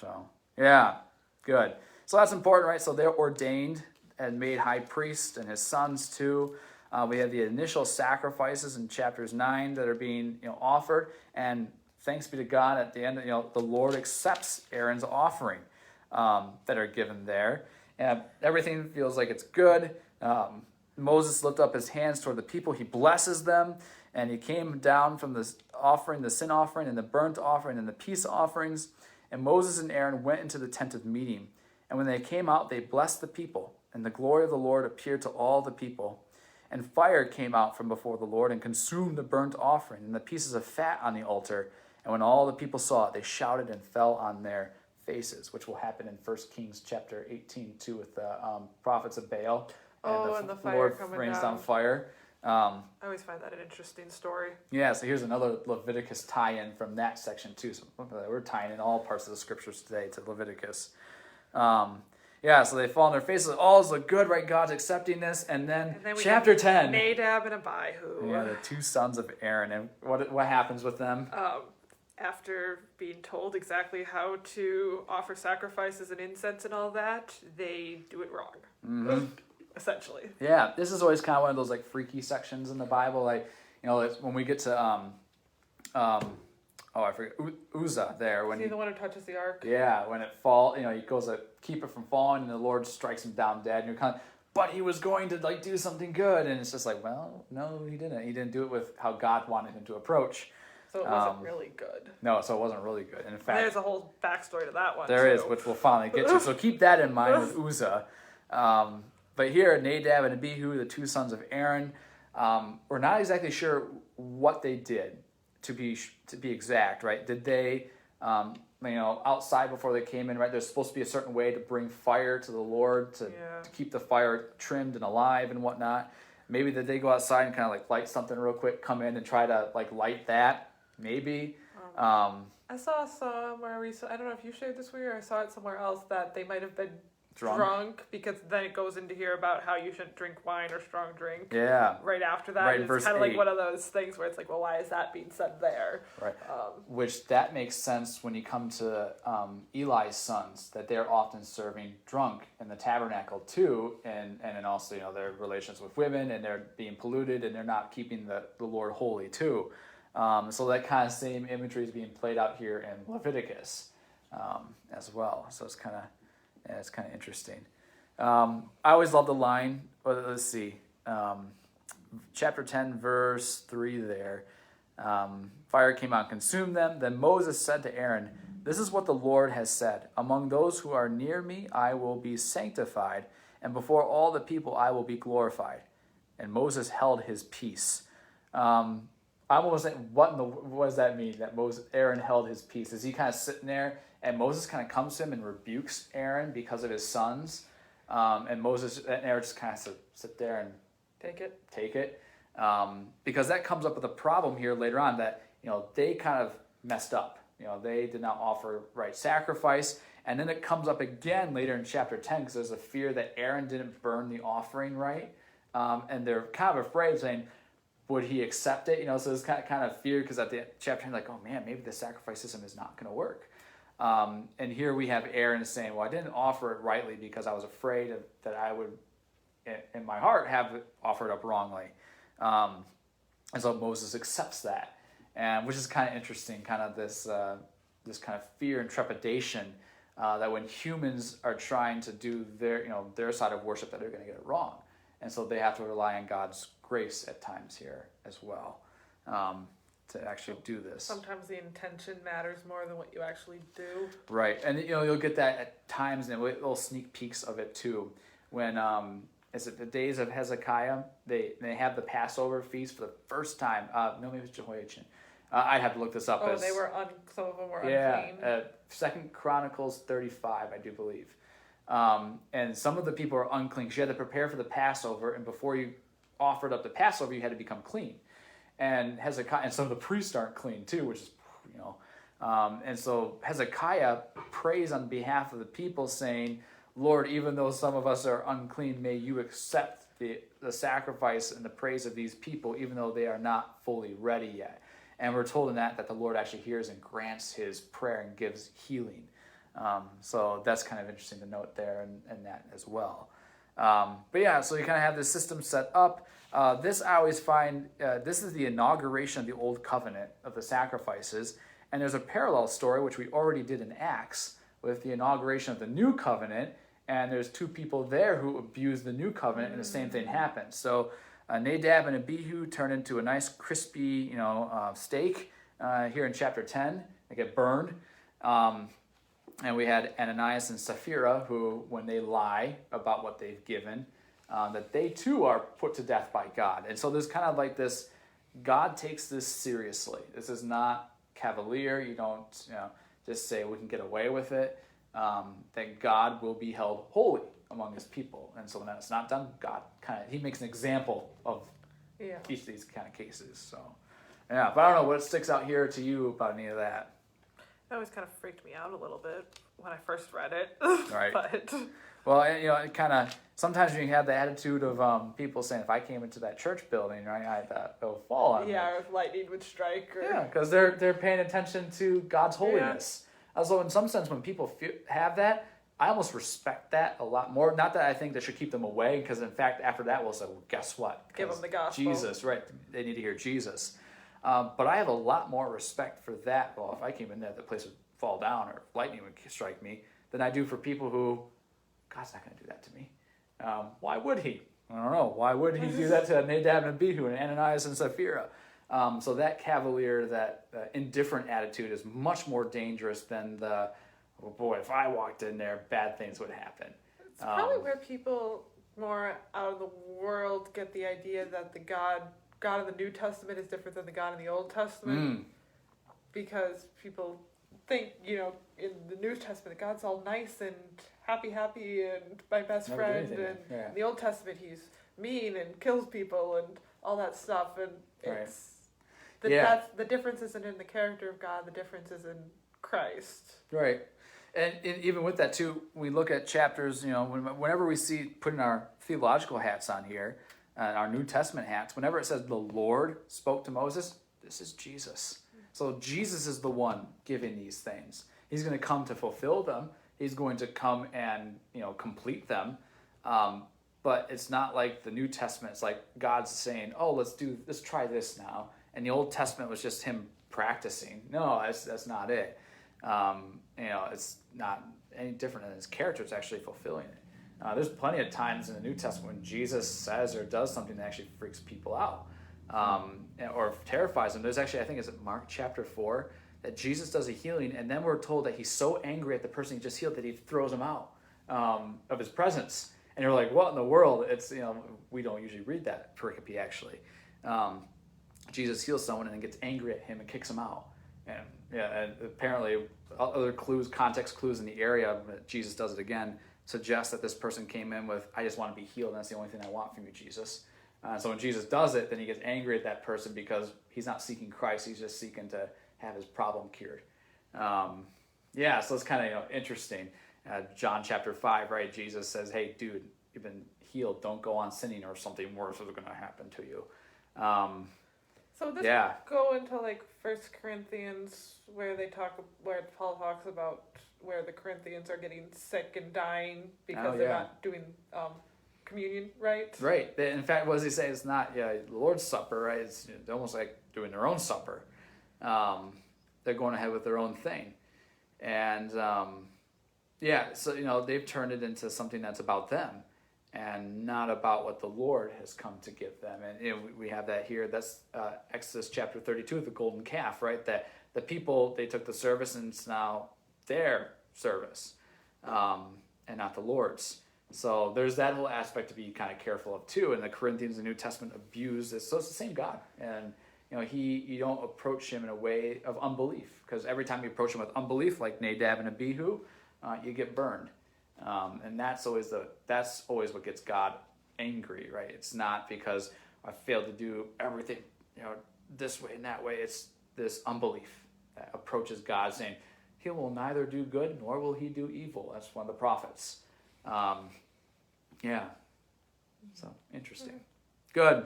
So, yeah, good. So that's important, right? So they're ordained and made high priest, and his sons too. We have the initial sacrifices in chapters 9 that are being offered. And thanks be to God, at the end, the Lord accepts Aaron's offering. That are given there. And everything feels like it's good. Moses lifted up his hands toward the people. He blesses them. And he came down from the offering, the sin offering, and the burnt offering, and the peace offerings. And Moses and Aaron went into the tent of meeting. And when they came out, they blessed the people. And the glory of the Lord appeared to all the people. And fire came out from before the Lord and consumed the burnt offering and the pieces of fat on the altar. And when all the people saw it, they shouted and fell on their faces, which will happen in 1 Kings chapter 18 too, with the prophets of Baal. And the fire Lord coming rains down. down fire. I always find that an interesting story. Yeah, so here's another Leviticus tie-in from that section too. So we're tying in all parts of the scriptures today to Leviticus. So they fall on their faces. All's look good, right? God's accepting this. And then we chapter have 10. Nadab and Abihu. Yeah, the 2 sons of Aaron. And what happens with them? After being told exactly how to offer sacrifices and incense and all that, they do it wrong. Mm-hmm. Essentially. Yeah, this is always kind of one of those like freaky sections in the Bible. Like, it's when we get to I forget Uzzah there when is he the one who touches the ark? Yeah, when it falls, he goes to keep it from falling, and the Lord strikes him down dead. And you're kind of, but he was going to like do something good, and it's just like, well, no, he didn't. He didn't do it with how God wanted him to approach. So it wasn't really good. No, so it wasn't really good. And in fact, there's a whole backstory to that one. There too. is, which we'll finally get to. So keep that in mind with Uzzah. But here, Nadab and Abihu, the 2 sons of Aaron, we're not exactly sure what they did to be exact, right? Did they, outside before they came in, right? There's supposed to be a certain way to bring fire to the Lord to keep the fire trimmed and alive and whatnot. Maybe did they go outside and kind of like light something real quick, come in and try to like light that? Maybe. I saw somewhere recently, I don't know if you shared this with me or I saw it somewhere else, that they might have been drunk because then it goes into here about how you shouldn't drink wine or strong drink. Yeah. Right after that. Right, it's kind of like one of those things where it's like, well, why is that being said there? Right. Which that makes sense when you come to Eli's sons, that they're often serving drunk in the tabernacle too, and then also their relations with women, and they're being polluted, and they're not keeping the Lord holy too. So that kind of same imagery is being played out here in Leviticus as well. So it's kind of interesting. I always love the line. Let's see, chapter 10, verse 3 there. Fire came out and consumed them. Then Moses said to Aaron, "This is what the Lord has said. Among those who are near me, I will be sanctified, and before all the people I will be glorified." And Moses held his peace. I'm almost saying, what does that mean? That Aaron held his peace? Is he kind of sitting there and Moses kind of comes to him and rebukes Aaron because of his sons. And Aaron just kind of sit there and take it. Because that comes up with a problem here later on that, they kind of messed up. They did not offer right sacrifice. And then it comes up again later in chapter 10 because there's a fear that Aaron didn't burn the offering right. And they're kind of afraid, saying, would he accept it? So there's kind of fear because at the chapter 10, like, oh man, maybe the sacrifice system is not going to work. And here we have Aaron saying, well, I didn't offer it rightly because I was afraid that I would, in my heart, have it offered up wrongly. And so Moses accepts that, and which is kind of interesting, kind of this kind of fear and trepidation that when humans are trying to do their side of worship, that they're going to get it wrong. And so they have to rely on God's grace at times here as well to actually do this. Sometimes the intention matters more than what you actually do. Right, and you'll get that at times, and little sneak peeks of it too. When is it the days of Hezekiah? They have the Passover feast for the first time. No, maybe it was Jehoiachin. I'd have to look this up. Oh, some of them were unclean. Yeah, 2 Chronicles 35, I do believe. And some of the people are unclean because you had to prepare for the Passover, and before you offered up the Passover, you had to become clean. And Hezekiah, and some of the priests aren't clean too, which is, and so Hezekiah prays on behalf of the people, saying, Lord, even though some of us are unclean, may you accept the sacrifice and the praise of these people, even though they are not fully ready yet. And we're told in that the Lord actually hears and grants his prayer and gives healing. So that's kind of interesting to note there and that as well. But yeah, so you kind of have this system set up. This I always find, this is the inauguration of the Old Covenant of the sacrifices. And there's a parallel story, which we already did in Acts, with the inauguration of the New Covenant. And there's two people there who abused the New Covenant, and the same thing happened. So Nadab and Abihu turn into a nice crispy, steak here in chapter 10. They get burned. And we had Ananias and Sapphira, who, when they lie about what they've given, that they too are put to death by God. And so there's kind of like this, God takes this seriously. This is not cavalier. You don't just say we can get away with it. That God will be held holy among his people. And so when that's not done, God he makes an example of each of these kind of cases. So, yeah, but I don't know what sticks out here to you about any of that. It always kind of freaked me out a little bit when I first read it. Right. But well, it kind of, sometimes you have the attitude of people saying, if I came into that church building, right, I thought it would fall on me. Yeah, or if lightning would strike. Or... Yeah, because they're paying attention to God's holiness. Yeah. So in some sense, when people have that, I almost respect that a lot more. Not that I think that should keep them away, because in fact, after that, we'll say, well, guess what? Give them the gospel. Jesus, right. They need to hear Jesus. But I have a lot more respect for that. Well, if I came in there, the place would fall down or lightning would strike me, than I do for people who, God's not going to do that to me. Why would he? I don't know. Why would he do that to Nadab and Abihu and Ananias and Sapphira? So that cavalier, that indifferent attitude is much more dangerous than the, oh boy, if I walked in there, bad things would happen. It's probably where people more out of the world get the idea that the God in the New Testament is different than the God in the Old Testament. Because people think, in the New Testament, God's all nice and happy, and my best friend. And in the Old Testament, he's mean and kills people and all that stuff. And it's the difference isn't in the character of God. The difference is in Christ. Right. And even with that, too, we look at chapters, whenever we see putting our theological hats on here, our New Testament hats, whenever it says the Lord spoke to Moses, this is Jesus. So Jesus is the one giving these things. He's going to come to fulfill them. He's going to come and, complete them. But it's not like the New Testament. It's like God's saying, oh, let's try this now. And the Old Testament was just him practicing. No, that's not it. It's not any different than his character. It's actually fulfilling it. There's plenty of times in the New Testament when Jesus says or does something that actually freaks people out or terrifies them. There's actually, I think it's Mark chapter 4, that Jesus does a healing, and then we're told that he's so angry at the person he just healed that he throws him out of his presence. And you're like, what in the world? It's, we don't usually read that pericope actually. Jesus heals someone and then gets angry at him and kicks him out. And Yeah, and apparently other clues, context clues in the area, but Jesus does it again, suggest that this person came in with, I just want to be healed, and that's the only thing I want from you, Jesus. So when Jesus does it, then he gets angry at that person because he's not seeking Christ, he's just seeking to have his problem cured. So it's kind of interesting. John chapter 5, right? Jesus says, hey, dude, you've been healed. Don't go on sinning or something worse is going to happen to you. So this go into like 1 Corinthians where Paul talks about where the Corinthians are getting sick and dying because they're not doing communion right. Right. In fact, what does he say? It's not the Lord's Supper, right? It's almost like doing their own supper. They're going ahead with their own thing. And so they've turned it into something that's about them and not about what the Lord has come to give them. And we have that here. That's Exodus chapter 32, the golden calf, right? That the people, they took the service and it's now their service and not the Lord's. So there's that whole aspect to be kind of careful of too. And the Corinthians in the New Testament abuse this. So it's the same God. And you don't approach him in a way of unbelief, because every time you approach him with unbelief, like Nadab and Abihu, you get burned. And that's always what gets God angry, right? It's not because I failed to do everything, this way and that way. It's this unbelief that approaches God saying, he will neither do good nor will he do evil. That's one of the prophets. So interesting. Good.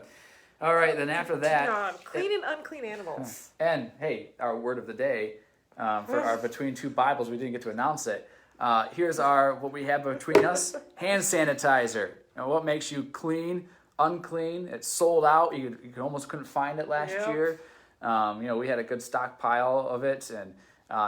All right, then after that, clean and unclean animals. And hey, our word of the day for our Between Two Bibles, we didn't get to announce it. Here's what we have between us: hand sanitizer. Now, what makes you clean, unclean? It's sold out. You almost couldn't find it last year. We had a good stockpile of it, and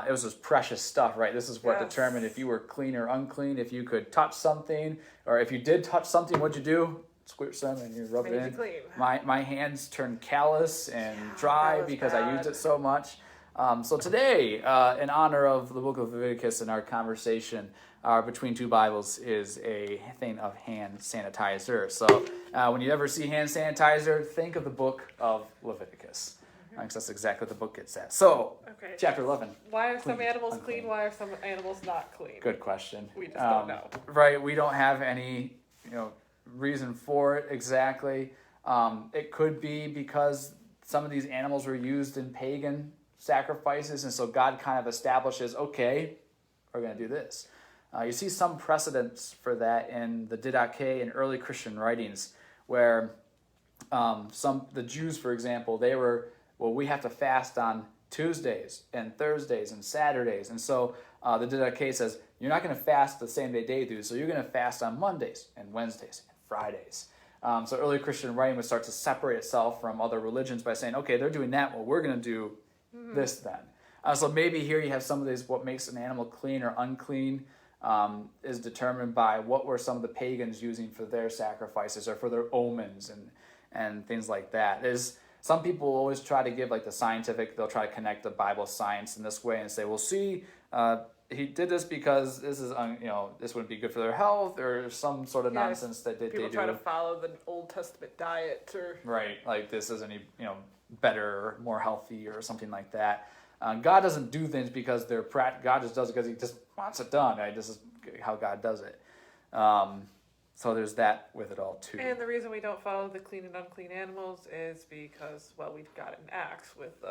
it was just precious stuff, right? This is what determined if you were clean or unclean. If you could touch something, or if you did touch something, what'd you do? Squirt some and you rub it in. Clean. My hands turned callous and dry because I used it so much. So today, in honor of the book of Leviticus and our conversation, our Between Two Bibles is a thing of hand sanitizer. So when you ever see hand sanitizer, think of the book of Leviticus. Because that's exactly what the book gets at. So, chapter 11. Why are some animals clean? Why are some animals not clean? Good question. We just don't know. Right, we don't have any, reason for it exactly. It could be because some of these animals were used in pagan sacrifices, and so God kind of establishes, okay, we're going to do this. You see some precedents for that in the Didache and early Christian writings, where the Jews, for example, we have to fast on Tuesdays and Thursdays and Saturdays, and so the Didache says, you're not going to fast the same day they do, so you're going to fast on Mondays and Wednesdays and Fridays. So early Christian writing would start to separate itself from other religions by saying, okay, they're doing that, well, we're going to do this then. So maybe here you have some of these, what makes an animal clean or unclean is determined by what were some of the pagans using for their sacrifices or for their omens and things like that. Some people always try to give like the scientific, they'll try to connect the Bible science in this way and say, well, see, he did this because this is, this wouldn't be good for their health or some sort of nonsense that they do. People try to follow the Old Testament diet or... Right, like this isn't any, better or more healthy or something like that. God doesn't do things because they're God just does it because he just wants it done, right? This is how God does it. So there's that with it all too. And the reason we don't follow the clean and unclean animals is because, we've got an Acts with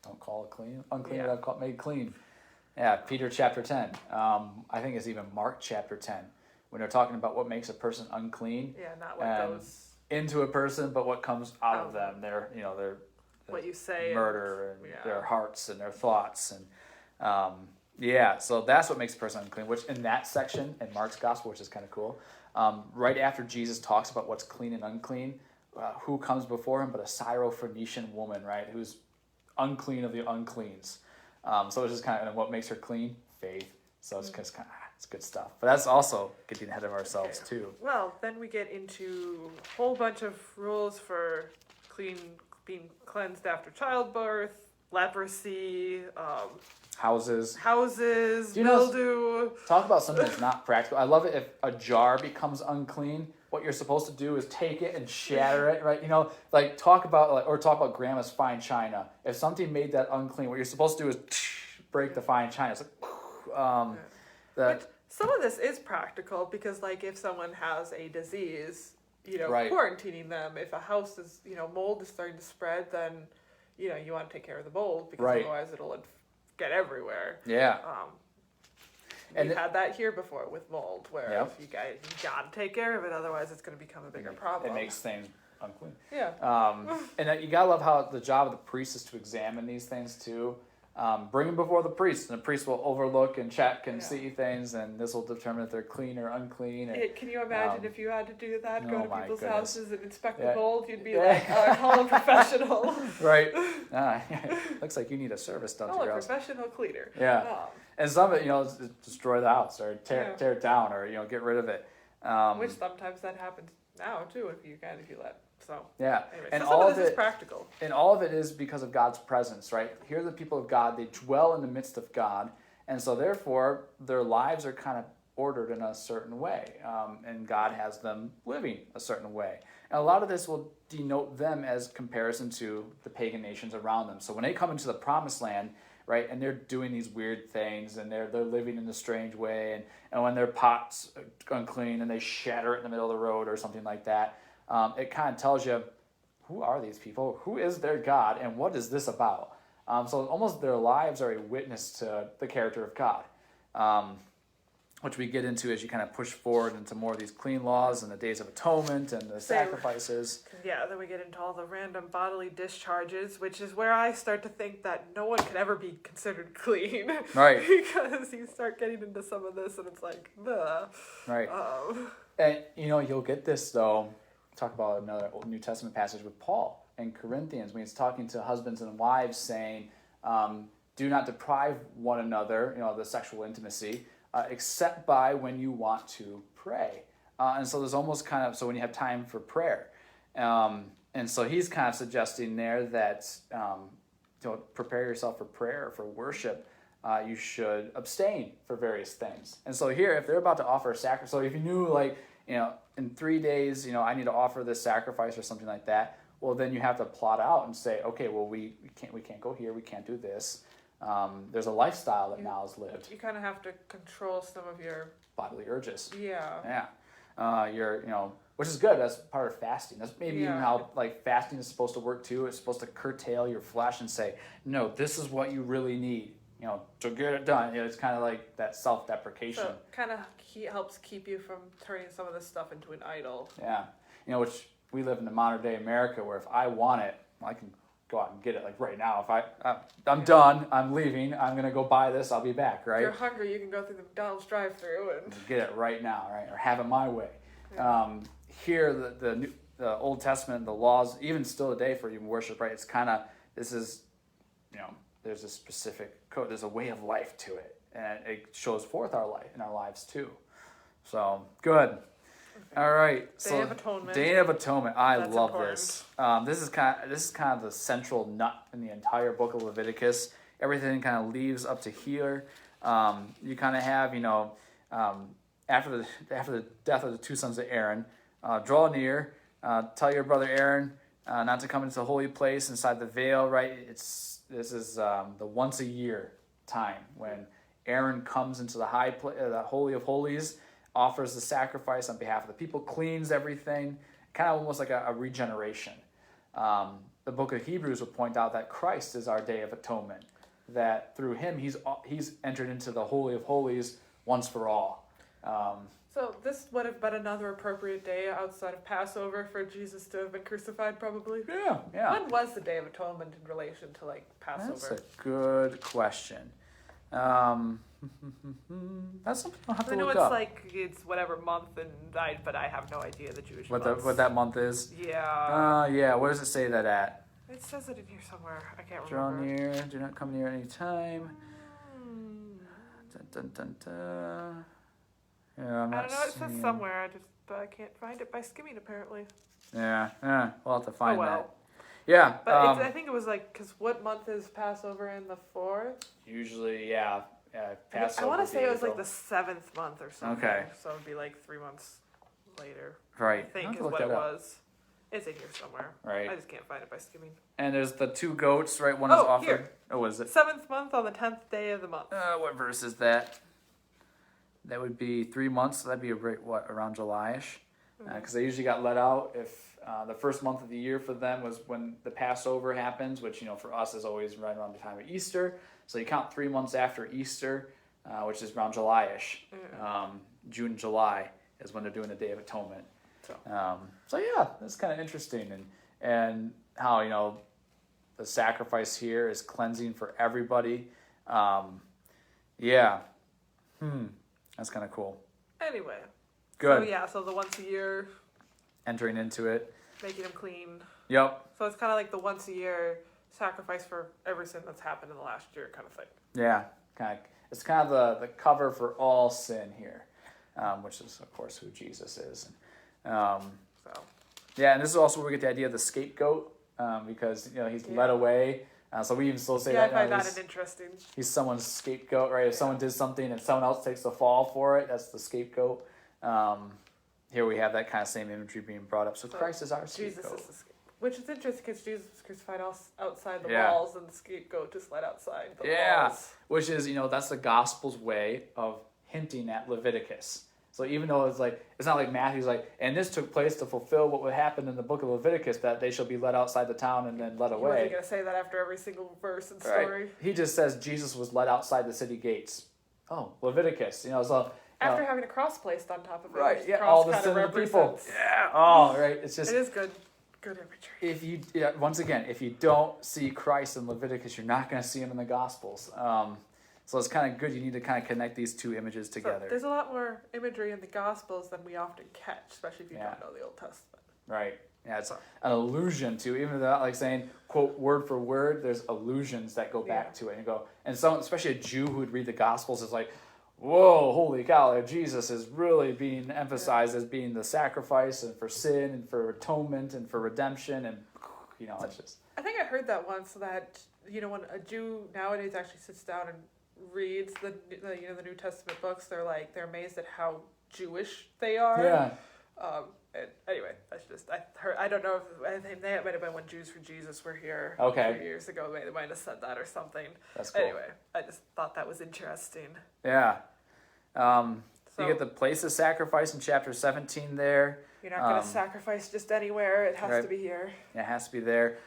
don't call it clean, unclean without made clean. Yeah, Peter chapter 10. I think it's even Mark chapter 10 when they're talking about what makes a person unclean. Yeah, not what goes into a person, but what comes out of them. Their what you say, murder and their hearts and their thoughts and so that's what makes a person unclean. Which in that section in Mark's gospel, which is kind of cool, right after Jesus talks about what's clean and unclean, who comes before him but a Syrophoenician woman, right, who's unclean of the uncleans. So it's just kind of what makes her clean, faith. So it's just kind of it's good stuff. But that's also getting ahead of ourselves too. Well, then we get into a whole bunch of rules for being cleansed after childbirth, leprosy, houses, mildew. Talk about something that's not practical. I love it if a jar becomes unclean. what you're supposed to do is take it and shatter it, right? You know, like talk about grandma's fine china. If something made that unclean, what you're supposed to do is break the fine china. It's like, But some of this is practical because, like, if someone has a disease, Right. quarantining them. If a house is, mold is starting to spread, then, you want to take care of the mold because Right. otherwise it'll get everywhere. Yeah. We've had that here before with mold, where Yep. if you gotta take care of it, otherwise it's going to become a bigger problem. It makes things unclean. Yeah. And you gotta love how the job of the priest is to examine these things too. Bring them before the priest, and the priest will overlook and check and see things, and this will determine if they're clean or unclean. And, Can you imagine if you had to do that? Go oh to my people's goodness. houses and inspect the Yeah. mold? You'd be like, call a professional. right. Looks like you need a service done to Call a your house. professional cleaner. Yeah. And some of it, destroy the house or tear it down or get rid of it. Which sometimes that happens now too, if you let. So yeah, anyway, and so some all of this of is practical. And all of it is because of God's presence, right? Here are the people of God; they dwell in the midst of God, and so therefore their lives are kind of ordered in a certain way, and God has them living a certain way. And a lot of this will denote them as comparison to the pagan nations around them. So when they come into the Promised Land, right, and they're doing these weird things, and they're living in a strange way, and when their pot's unclean and they shatter it in the middle of the road or something like that, it kind of tells you, who are these people? Who is their God, and what is this about? So almost their lives are a witness to the character of God, which we get into as you kind of push forward into more of these clean laws and the Days of Atonement and the sacrifices. Yeah, then we get into all the random bodily discharges, which is where I start to think that no one can ever be considered clean. Right. Because you start getting into some of this and it's like, ugh. Right. And, you'll get this, though. Talk about another Old New Testament passage with Paul in Corinthians when he's talking to husbands and wives saying, do not deprive one another, the sexual intimacy, except by when you want to pray. And so there's almost so when you have time for prayer. And so he's kind of suggesting there that to prepare yourself for prayer or for worship, you should abstain for various things. And so here, if they're about to offer a sacrifice, so if you knew in 3 days, I need to offer this sacrifice or something like that, well, then you have to plot out and say, okay, well, we can't go here, we can't do this. There's a lifestyle that now is lived. You kind of have to control some of your bodily urges. Yeah. Yeah. Which is good. That's part of fasting. That's maybe even how fasting is supposed to work too. It's supposed to curtail your flesh and say, no, this is what you really need, to get it done. It's kind of like that self-deprecation. So kind of helps keep you from turning some of this stuff into an idol. Yeah. Which we live in the modern day America where if I want it, I can go out and get it right now. If I'm done, I'm leaving, I'm going to go buy this, I'll be back, right? If you're hungry, you can go through the McDonald's drive-thru and get it right now, right? Or have it my way. Yeah. Here, the Old Testament, the laws, even still today for even worship, right? It's this is, there's a specific code, there's a way of life to it. And it shows forth our life in our lives too. So, good. Okay. All right. Day of Atonement. Day of Atonement. That's love important. This. This is kind of the central nut in the entire book of Leviticus. Everything kind of leads up to here. You kind of have, after the death of the two sons of Aaron, draw near, tell your brother Aaron not to come into the holy place inside the veil, right? This is the once a year time when Aaron comes into the the Holy of Holies, offers the sacrifice on behalf of the people, cleans everything, kind of almost like a regeneration. The book of Hebrews will point out that Christ is our Day of Atonement, that through him he's entered into the Holy of Holies once for all. So this would have been another appropriate day outside of Passover for Jesus to have been crucified, probably? Yeah. When was the Day of Atonement in relation to, Passover? That's a good question. That's something I'll have to look up. I know it's whatever month, but I have no idea the Jewish months. What that month is? Yeah. Yeah. Where does it say that at? It says it in here somewhere. I can't Draw remember. near. Do not come near any time. Dun, dun, dun, dun. Yeah, I'm not I don't know. It says seeing... somewhere. I can't find it by skimming, apparently. Yeah. We'll have to find that. Oh, Yeah. But I think it was because what month is Passover in? The 4th? Usually, yeah. Passover. I want to say it was the 7th month or something. Okay. So it would be 3 months later. Right. I think I'll is look what it that up. was. It's in here somewhere. Right. I just can't find it by skimming. And there's the 2 goats, right? One is Oh, offered. here. Oh, what is it? 7th month on the 10th day of the month. What verse is that? That would be 3 months. So that'd be around July-ish. Because they usually got let out if the first month of the year for them was when the Passover happens, which, for us is always right around the time of Easter. So you count 3 months after Easter, which is around July-ish. June, July is when they're doing the Day of Atonement. So yeah, that's kind of interesting. And how, the sacrifice here is cleansing for everybody. Yeah. That's kind of cool. Anyway. Good. So the once a year. Entering into it. Making them clean. Yep. So it's kind of like the once a year sacrifice for every sin that's happened in the last year kind of thing. Yeah. It's kind of the cover for all sin here, which is, of course, who Jesus is. Yeah, and this is also where we get the idea of the scapegoat, because, he's led away. So we even still say that. I find that interesting. He's someone's scapegoat, right? If someone did something and someone else takes the fall for it, that's the scapegoat. Here we have that kind of same imagery being brought up. So Christ is our scapegoat. Jesus is the scapegoat. Which is interesting because Jesus was crucified outside the walls and the scapegoat just led outside the walls. Which is, that's the gospel's way of hinting at Leviticus. So even though it's not like Matthew's and this took place to fulfill what would happen in the book of Leviticus, that they shall be led outside the town and then led away. You're going to say that after every single verse and story. Right. He just says Jesus was led outside the city gates. Oh, Leviticus. So after having a cross placed on top of it. Right. Yeah. All the sin of the people. Yeah. Oh, right. It's just. It is good. Good imagery. Once again, if you don't see Christ in Leviticus, you're not going to see him in the Gospels. So it's kind of good. You need to kind of connect these two images together. So there's a lot more imagery in the Gospels than we often catch, especially if you don't know the Old Testament. Right. Yeah, it's an allusion to, even without saying, quote, word for word, there's allusions that go back to it. And you go, and someone, especially a Jew who would read the Gospels, is like, whoa, holy cow, Jesus is really being emphasized as being the sacrifice and for sin and for atonement and for redemption. And, it's just... I think I heard that once that, when a Jew nowadays actually sits down and reads the New Testament books, they're amazed at how Jewish they are. Yeah. And anyway, I don't know if they might have been when Jews for Jesus were here a few years ago. They might have said that or something. That's cool. Anyway, I just thought that was interesting. Yeah. You get the place of sacrifice in chapter 17 there. You're not going to sacrifice just anywhere. It has to be here. It has to be there.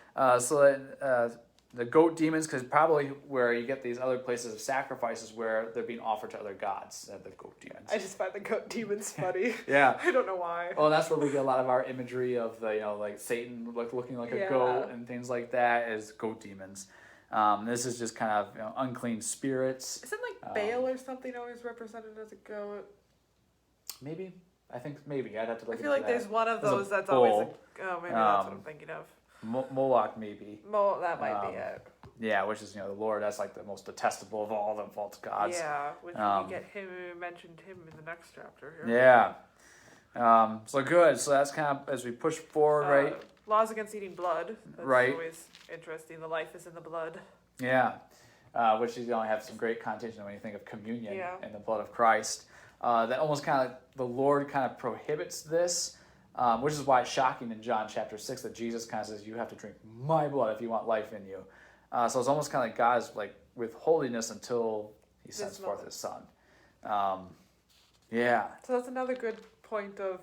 The goat demons, because probably where you get these other places of sacrifices where they're being offered to other gods, the goat demons. I just find the goat demons funny. Yeah. I don't know why. Well, that's where we get a lot of our imagery of the, Satan looking like a goat and things like that is goat demons. This is just kind of unclean spirits. Isn't Baal or something always represented as a goat? Maybe. I think maybe. I'd have to look into that. I feel like there's one of those that's bull. always maybe that's what I'm thinking of. Moloch, maybe. That might be it. Yeah, which is, the Lord, that's the most detestable of all the false gods. Yeah, which we get him, mentioned him in the next chapter here. Yeah. So good. So that's kind of, as we push forward, right? Laws against eating blood. That's always interesting. The life is in the blood. Yeah. Which is, have some great connotation when you think of communion and the blood of Christ. That almost kind of, the Lord kind of prohibits this. Which is why it's shocking in John chapter 6 that Jesus kind of says, you have to drink my blood if you want life in you. So it's almost kind of like God's with holiness until he sends forth his son. Yeah. So that's another good point of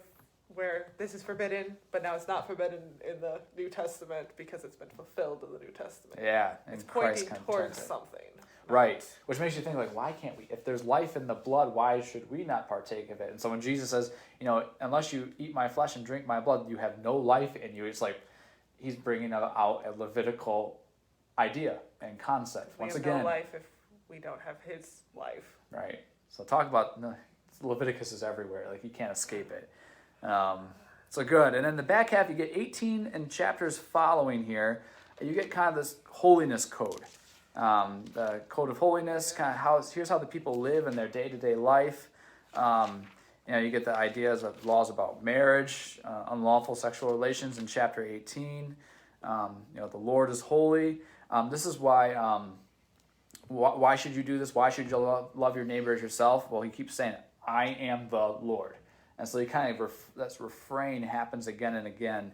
where this is forbidden, but now it's not forbidden in the New Testament because it's been fulfilled in the New Testament. Yeah. And it's Christ pointing towards something. Right. Which makes you think, why can't we? If there's life in the blood, why should we not partake of it? And so when Jesus says, unless you eat my flesh and drink my blood, you have no life in you. It's he's bringing out a Levitical idea and concept. Once again, no life if we don't have his life. Right. So talk about Leviticus is everywhere. You can't escape it. So good. And then the back half, you get 18 and chapters following here. You get kind of this holiness code. The code of holiness, kind of here's how the people live in their day-to-day life. You get the ideas of laws about marriage, unlawful sexual relations in chapter 18. The Lord is holy. This is why. Why should you do this? Why should you love your neighbor as yourself? Well, he keeps saying, "I am the Lord." And so he kind of that refrain happens again and again.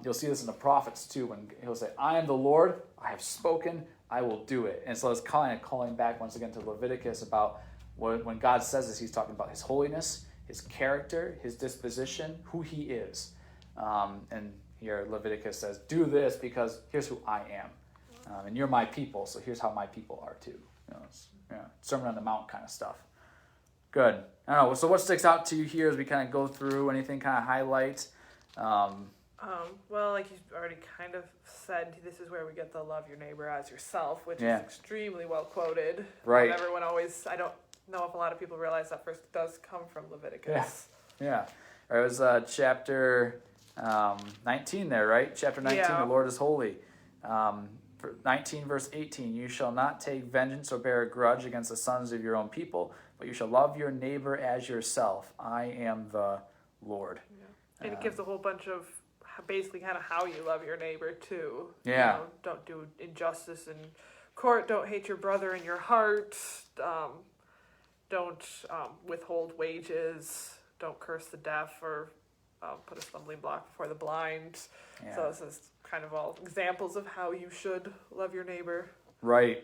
You'll see this in the prophets too, when he'll say, I am the Lord, I have spoken, I will do it. And so it's kind of calling back once again to Leviticus about when God says this, he's talking about his holiness, his character, his disposition, who he is. And here Leviticus says, do this because here's who I am. And you're my people, so here's how my people are too. It's, Sermon on the Mount kind of stuff. Good. I don't know. So what sticks out to you here as we kind of go through? Anything kind of highlight? Well, like you already kind of said, this is where we get the love your neighbor as yourself, which is extremely well quoted. Right. Everyone always, I don't know if a lot of people realize that verse does come from Leviticus. Yeah. It was chapter 19 there, right? Chapter 19, the Lord is holy. 19 verse 18, you shall not take vengeance or bear a grudge against the sons of your own people, but you shall love your neighbor as yourself. I am the Lord. Yeah. And it gives a whole bunch of basically kind of how you love your neighbor too. Yeah. Don't do injustice in court. Don't hate your brother in your heart. Don't withhold wages. Don't curse the deaf or put a stumbling block before the blind. Yeah. So this is kind of all examples of how you should love your neighbor. Right.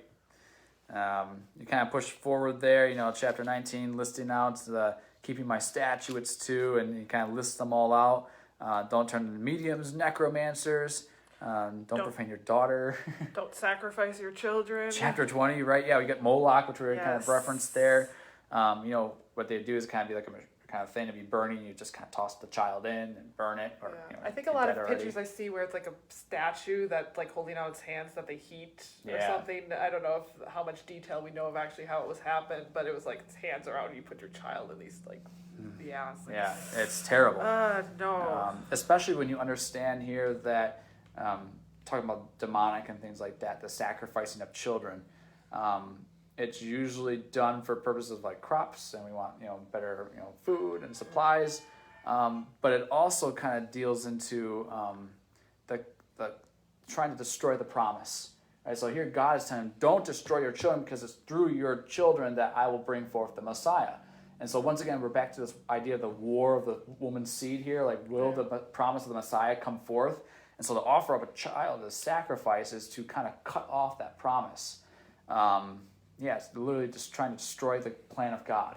You kind of push forward there, chapter 19, listing out the keeping my statutes too, and you kind of list them all out. Don't turn to mediums, necromancers. Don't profane your daughter. Don't sacrifice your children. Chapter 20, right? Yeah, we get Moloch, which we kind of referenced there. What they do is kind of be like a kind of thing to be burning. You just kind of toss the child in and burn it. Or, I think a lot of pictures I see where it's like a statue that's like holding out its hands that they heat or something. I don't know how much detail we know of actually how it was happened, but it was like its hands are out and you put your child in these like, it's terrible. No. Especially when you understand here that, talking about demonic and things like that, the sacrificing of children, it's usually done for purposes like crops, and we want better food and supplies, but it also kind of deals into the trying to destroy the promise. Right? So here God is telling him, don't destroy your children because it's through your children that I will bring forth the Messiah. And so once again, we're back to this idea of the war of the woman's seed here. Like, will the promise of the Messiah come forth? And so the offer of a child as sacrifice is to kind of cut off that promise. It's literally just trying to destroy the plan of God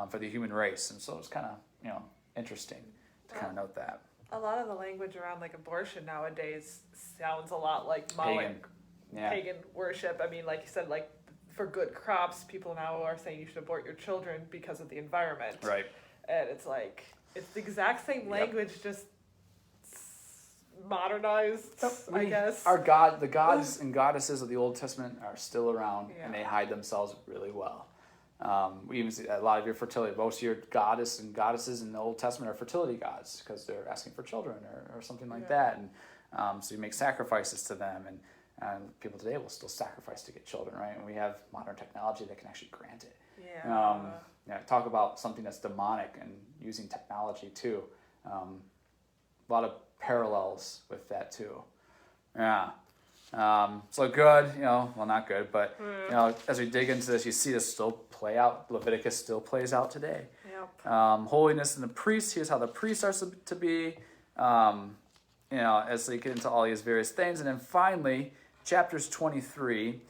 for the human race. And so it's kind of, interesting to kind of note that. A lot of the language around like abortion nowadays sounds a lot like pagan worship. I mean, like you said, like for good crops, people now are saying you should abort your children because of the environment. Right. And it's like, it's the exact same language, just modernized, I guess. The gods and goddesses of the Old Testament are still around, and they hide themselves really well. We even see a lot of your fertility. Most of your goddess and goddesses in the Old Testament are fertility gods because they're asking for children or something like that. And so you make sacrifices to them, and people today will still sacrifice to get children, right? And we have modern technology that can actually grant it. Talk about something that's demonic and using technology too. A lot of parallels with that too. So good, well, not good, but as we dig into this, you see this still play out. Leviticus still plays out today. Holiness in the priests. Here's how the priests are to be. As they get into all these various things, and then finally, chapters 23,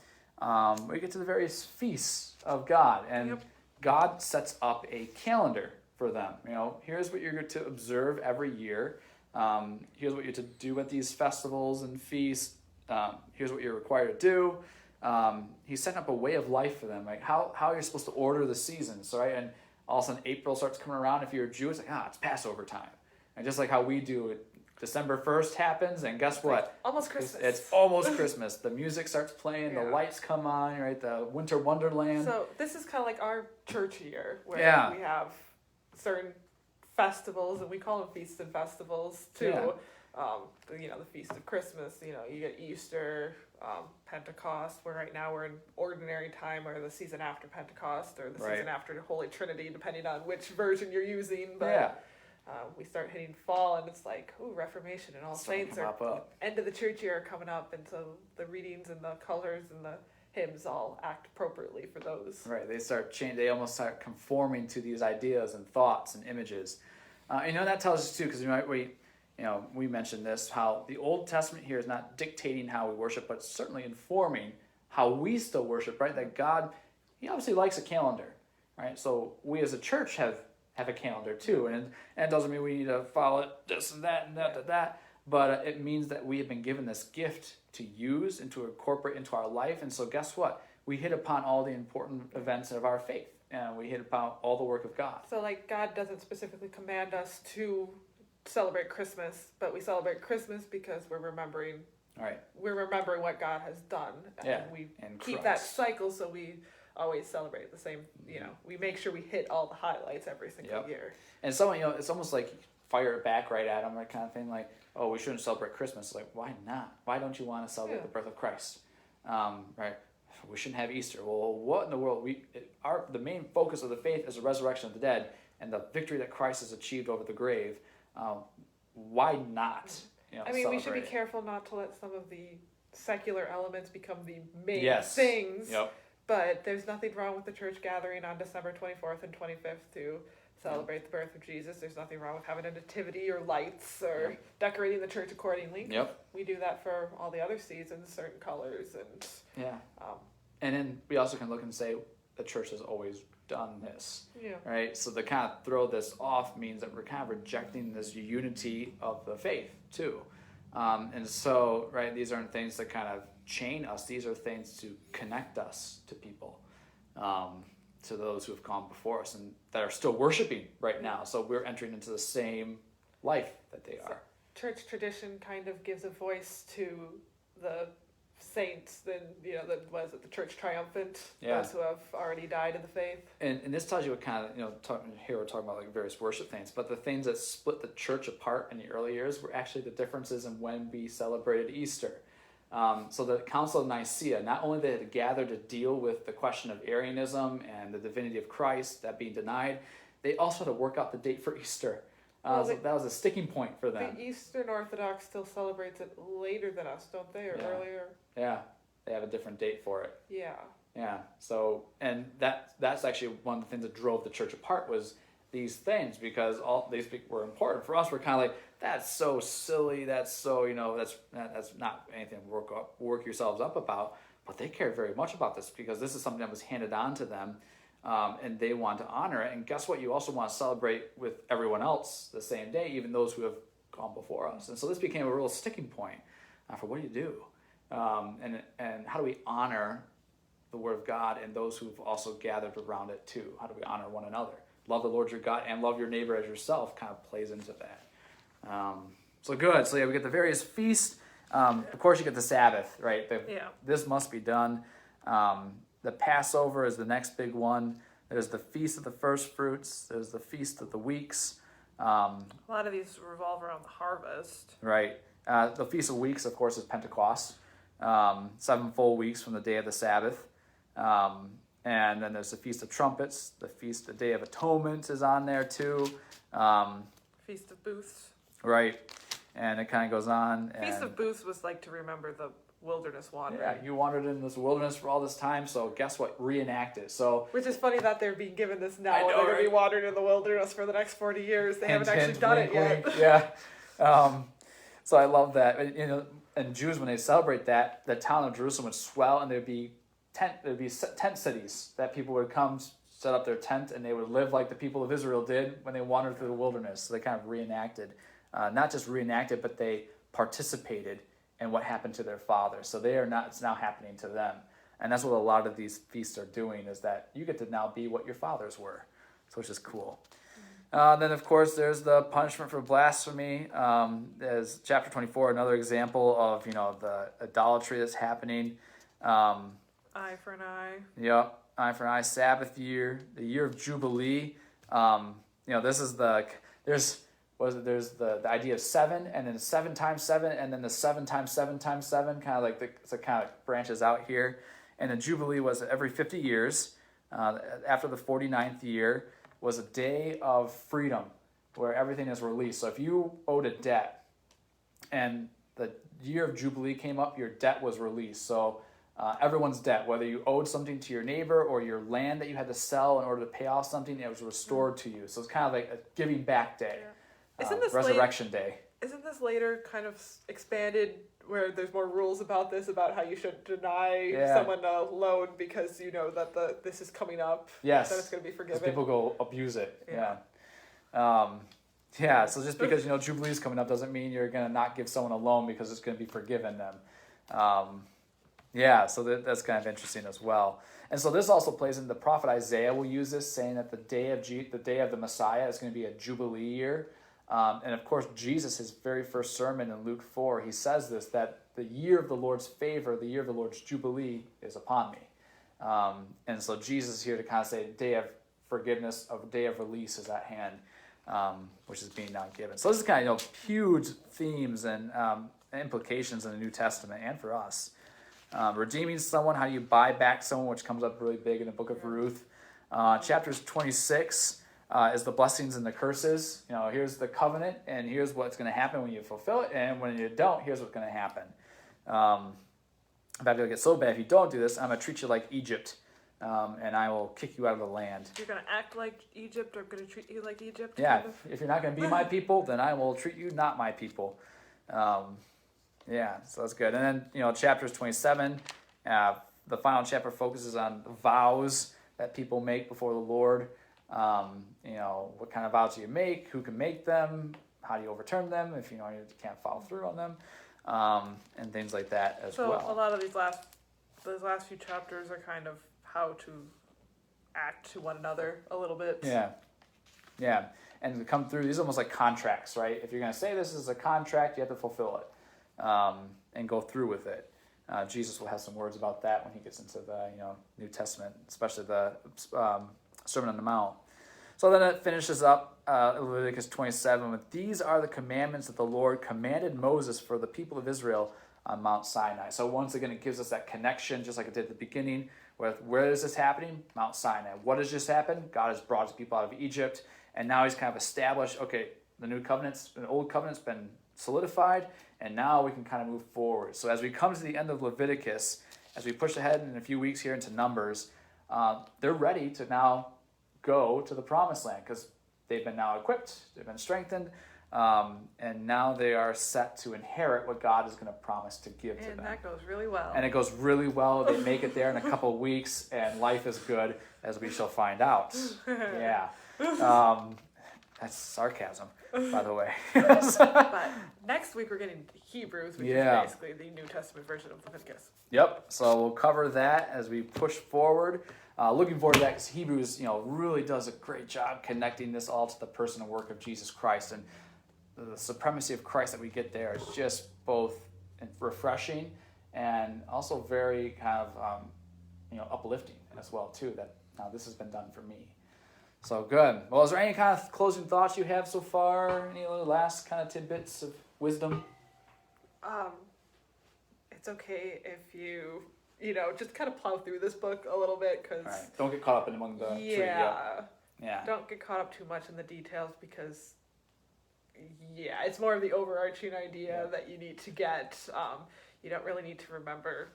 we get to the various feasts of God, and God sets up a calendar for them. Here's what you're going to observe every year. Here's what you're to do at these festivals and feasts. Here's what you're required to do. He's setting up a way of life for them, like how you're supposed to order the seasons, right? And all of a sudden April starts coming around. If you're a Jew, it's like, it's Passover time. And just like how we do it, December 1st happens, and guess what? Almost Christmas. It's almost Christmas. The music starts playing, the lights come on, right? The winter wonderland. So this is kind of like our church year, where we have certain festivals, and we call them feasts and festivals too. The Feast of Christmas, you get Easter, Pentecost, where right now we're in ordinary time, or the season after Pentecost, or the season after the Holy Trinity, depending on which version you're using. But we start hitting fall, and it's like, Reformation and All Saints are end of the church year are coming up, and so the readings and the colors and the hymns all act appropriately for those. Right. They almost start conforming to these ideas and thoughts and images. That tells us too, because we mentioned this, how the Old Testament here is not dictating how we worship, but certainly informing how we still worship, right? That God, he obviously likes a calendar, right? So we as a church have a calendar too, and it doesn't mean we need to follow it this and that and that, but it means that we have been given this gift to use and to incorporate into our life. And so guess what? We hit upon all the important events of our faith, and we hit upon all the work of God. So like God doesn't specifically command us to celebrate Christmas, but we celebrate Christmas because we're remembering what God has done, and we keep that cycle, so we always celebrate the same. We make sure we hit all the highlights every single year. And so it's almost like fire it back right at them, that kind of thing. Like, oh, we shouldn't celebrate Christmas. Like, why not? Why don't you want to celebrate the birth of Christ? Right? We shouldn't have Easter. Well, what in the world? The main focus of the faith is the resurrection of the dead and the victory that Christ has achieved over the grave. Why not? We should be careful not to let some of the secular elements become the main things. Yep. But there's nothing wrong with the church gathering on December 24th and 25th to celebrate the birth of Jesus. There's nothing wrong with having a nativity or lights or decorating the church accordingly. Yep. We do that for all the other seasons, certain colors and and then we also can look and say the church has always done this. Yeah. Right? So to kind of throw this off means that we're kind of rejecting this unity of the faith too. And so, right, these aren't things that kind of chain us. These are things to connect us to people, to those who have gone before us and that are still worshiping right now. So we're entering into the same life that they are. Church tradition kind of gives a voice to the saints, the church triumphant, those who have already died in the faith. And this tells you what kind of, here we're talking about like various worship things, but the things that split the church apart in the early years were actually the differences in when we celebrated Easter. So the Council of Nicaea, not only they had gathered to deal with the question of Arianism and the divinity of Christ, that being denied, they also had to work out the date for Easter. So that was a sticking point for them. The Eastern Orthodox still celebrates it later than us, don't they, or earlier? Yeah, they have a different date for it. Yeah. Yeah. So, and that's actually one of the things that drove the church apart was these things, because all these were important for us. We're kind of like, that's so silly. That's so that's not anything to work yourselves up about. But they cared very much about this because this is something that was handed on to them. And they want to honor it. And guess what? You also want to celebrate with everyone else the same day, even those who have gone before us. And so this became a real sticking point for what do you do? And how do we honor the Word of God and those who've also gathered around it too? How do we honor one another? Love the Lord your God and love your neighbor as yourself kind of plays into that. So good. So we get the various feasts. Of course, you get the Sabbath, right? This must be done. The Passover is the next big one. There's the Feast of the First Fruits. There's the Feast of the Weeks. A lot of these revolve around the harvest. Right. The Feast of Weeks, of course, is Pentecost. 7 full weeks from the day of the Sabbath. And then there's the Feast of Trumpets. The Day of Atonement is on there too. Feast of Booths. Right. And it kind of goes on. Feast of Booths was like to remember the wilderness wandering. Yeah, you wandered in this wilderness for all this time, so guess what? Reenact it. So, which is funny that they're being given this now. They're going to be wandering in the wilderness for the next 40 years. They haven't actually done it yet. Yeah. So I love that. And Jews, when they celebrate that, the town of Jerusalem would swell, and there'd be tent cities that people would come set up their tent, and they would live like the people of Israel did when they wandered through the wilderness. So they kind of reenacted, not just reenacted, but they participated and what happened to their fathers. So it's now happening to them. And that's what a lot of these feasts are doing, is that you get to now be what your fathers were, so which is cool. Then, of course, there's the punishment for blasphemy. There's chapter 24, another example of, the idolatry that's happening. Eye for an eye. Yep, eye for an eye. Sabbath year, the year of Jubilee. This is there's the idea of 7, and then 7 times 7, and then the 7 times 7 times 7, kind of like it kind of branches out here. And the Jubilee was every 50 years. After the 49th year was a day of freedom where everything is released. So if you owed a debt and the year of Jubilee came up, your debt was released. So everyone's debt, whether you owed something to your neighbor or your land that you had to sell in order to pay off something, it was restored to you. So it's kind of like a giving back day, Isn't this resurrection day. Isn't this later kind of expanded where there's more rules about this, about how you should deny someone a loan because you know that this is coming up, yes, that it's going to be forgiven? People go abuse it. Yeah. So just because Jubilee is coming up doesn't mean you're going to not give someone a loan because it's going to be forgiven them. So that's kind of interesting as well. And so this also plays in the prophet Isaiah will use this, saying that the day of the Messiah is going to be a Jubilee year. And of course, Jesus, his very first sermon in Luke 4, he says this, that the year of the Lord's favor, the year of the Lord's Jubilee is upon me. And so Jesus is here to kind of say, day of forgiveness, a day of release is at hand, which is being now given. So this is kind of huge themes and implications in the New Testament and for us. Redeeming someone, how do you buy back someone, which comes up really big in the book of Ruth. Chapters 26 is the blessings and the curses. Here's the covenant, and here's what's going to happen when you fulfill it, and when you don't, here's what's going to happen. In fact, it'll get so bad if you don't do this, I'm going to treat you like Egypt, and I will kick you out of the land. You're going to act like Egypt, or I'm going to treat you like Egypt? Yeah, kind of? If you're not going to be my people, then I will treat you not my people. So that's good. And then, chapters 27, the final chapter focuses on vows that people make before the Lord. What kind of vows do you make? Who can make them? How do you overturn them if you can't follow through on them? And things like that as well. So a lot of these last few chapters are kind of how to act to one another a little bit. Yeah. And to come through, these are almost like contracts, right? If you're going to say this is a contract, you have to fulfill it and go through with it. Jesus will have some words about that when he gets into the New Testament, especially the Sermon on the Mount. So then it finishes up Leviticus 27 with, these are the commandments that the Lord commanded Moses for the people of Israel on Mount Sinai. So once again, it gives us that connection, just like it did at the beginning, with where is this happening? Mount Sinai. What has just happened? God has brought his people out of Egypt, and now he's kind of established, okay, the old covenant's been solidified, and now we can kind of move forward. So as we come to the end of Leviticus, as we push ahead in a few weeks here into Numbers, they're ready to now go to the promised land because they've been now equipped, they've been strengthened, and now they are set to inherit what God is going to promise to give to them. And that goes really well. And it goes really well. They make it there in a couple of weeks, and life is good, as we shall find out. Yeah. That's sarcasm, by the way. But next week we're getting Hebrews, which is basically the New Testament version of Leviticus. Yep. So we'll cover that as we push forward. Looking forward to that because Hebrews, really does a great job connecting this all to the person and work of Jesus Christ, and the supremacy of Christ that we get there is just both refreshing and also very kind of uplifting as well too. That now this has been done for me. So good. Well, is there any kind of closing thoughts you have so far? Any other last kind of tidbits of wisdom? It's okay if you just kind of plow through this book a little bit, because right. Don't get caught up in among the tree. Yeah. Don't get caught up too much in the details, because it's more of the overarching idea that you need to get. You don't really need to remember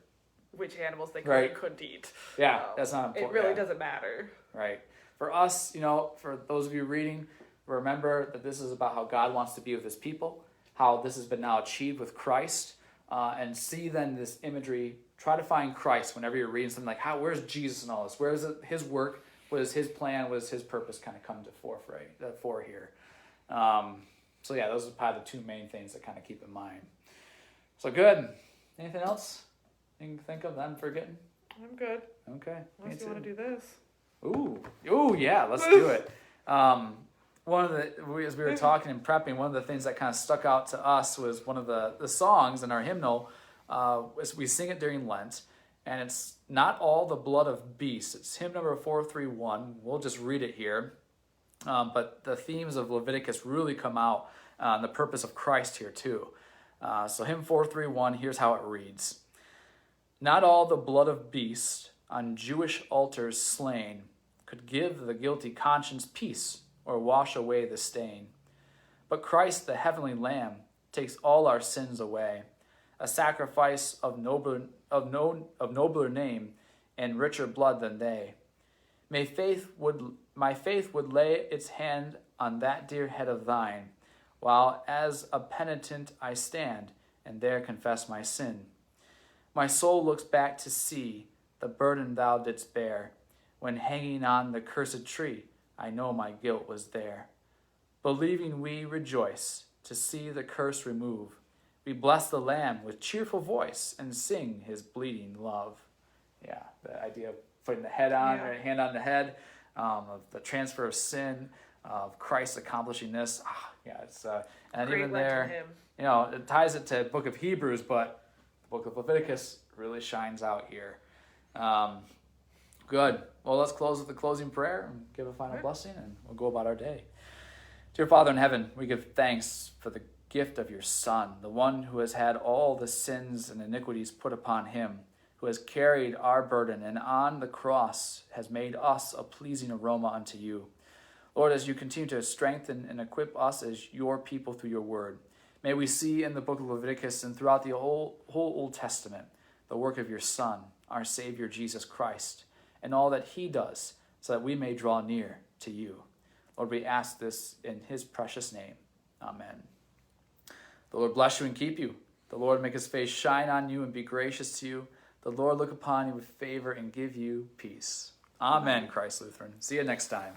which animals they could and couldn't eat. Yeah, that's not important. It really doesn't matter. Right. For us, for those of you reading, remember that this is about how God wants to be with his people, how this has been now achieved with Christ, and see then this imagery. Try to find Christ whenever you're reading something like, where's Jesus in all this? Where is his work? What is his plan? What is his purpose kind of come to fore here? Those are probably the two main things to kind of keep in mind. So good. Anything else you can think of that I'm forgetting? I'm good. Okay. Unless you want to do this. Ooh, yeah, let's do it. As we were talking and prepping, one of the things that kind of stuck out to us was one of the songs in our hymnal. We sing it during Lent, and it's not all the blood of beasts. It's hymn number 431. We'll just read it here. But the themes of Leviticus really come out, and the purpose of Christ here too. So hymn 431, here's how it reads. Not all the blood of beasts on Jewish altars slain could give the guilty conscience peace or wash away the stain. But Christ, the heavenly Lamb, takes all our sins away, a sacrifice of of nobler name and richer blood than they. My faith would lay its hand on that dear head of thine, while as a penitent I stand, and there confess my sin. My soul looks back to see the burden thou didst bear, when hanging on the cursed tree, I know my guilt was there. Believing we rejoice to see the curse remove. We bless the Lamb with cheerful voice and sing his bleeding love. Yeah, the idea of putting the head on, Yeah. or hand on the head, of the transfer of sin, of Christ accomplishing this. It's and Great even Lenten there, hymn. it ties it to the book of Hebrews, but the book of Leviticus really shines out here. Good. Well, let's close with the closing prayer and give a final blessing, and we'll go about our day. Dear Father in heaven, we give thanks for the gift of your Son, the one who has had all the sins and iniquities put upon him, who has carried our burden and on the cross has made us a pleasing aroma unto you. Lord, as you continue to strengthen and equip us as your people through your word, may we see in the book of Leviticus and throughout the whole Old Testament the work of your Son, our Savior Jesus Christ, and all that he does so that we may draw near to you. Lord, we ask this in his precious name. Amen. The Lord bless you and keep you. The Lord make his face shine on you and be gracious to you. The Lord look upon you with favor and give you peace. Amen, Christ Lutheran. See you next time.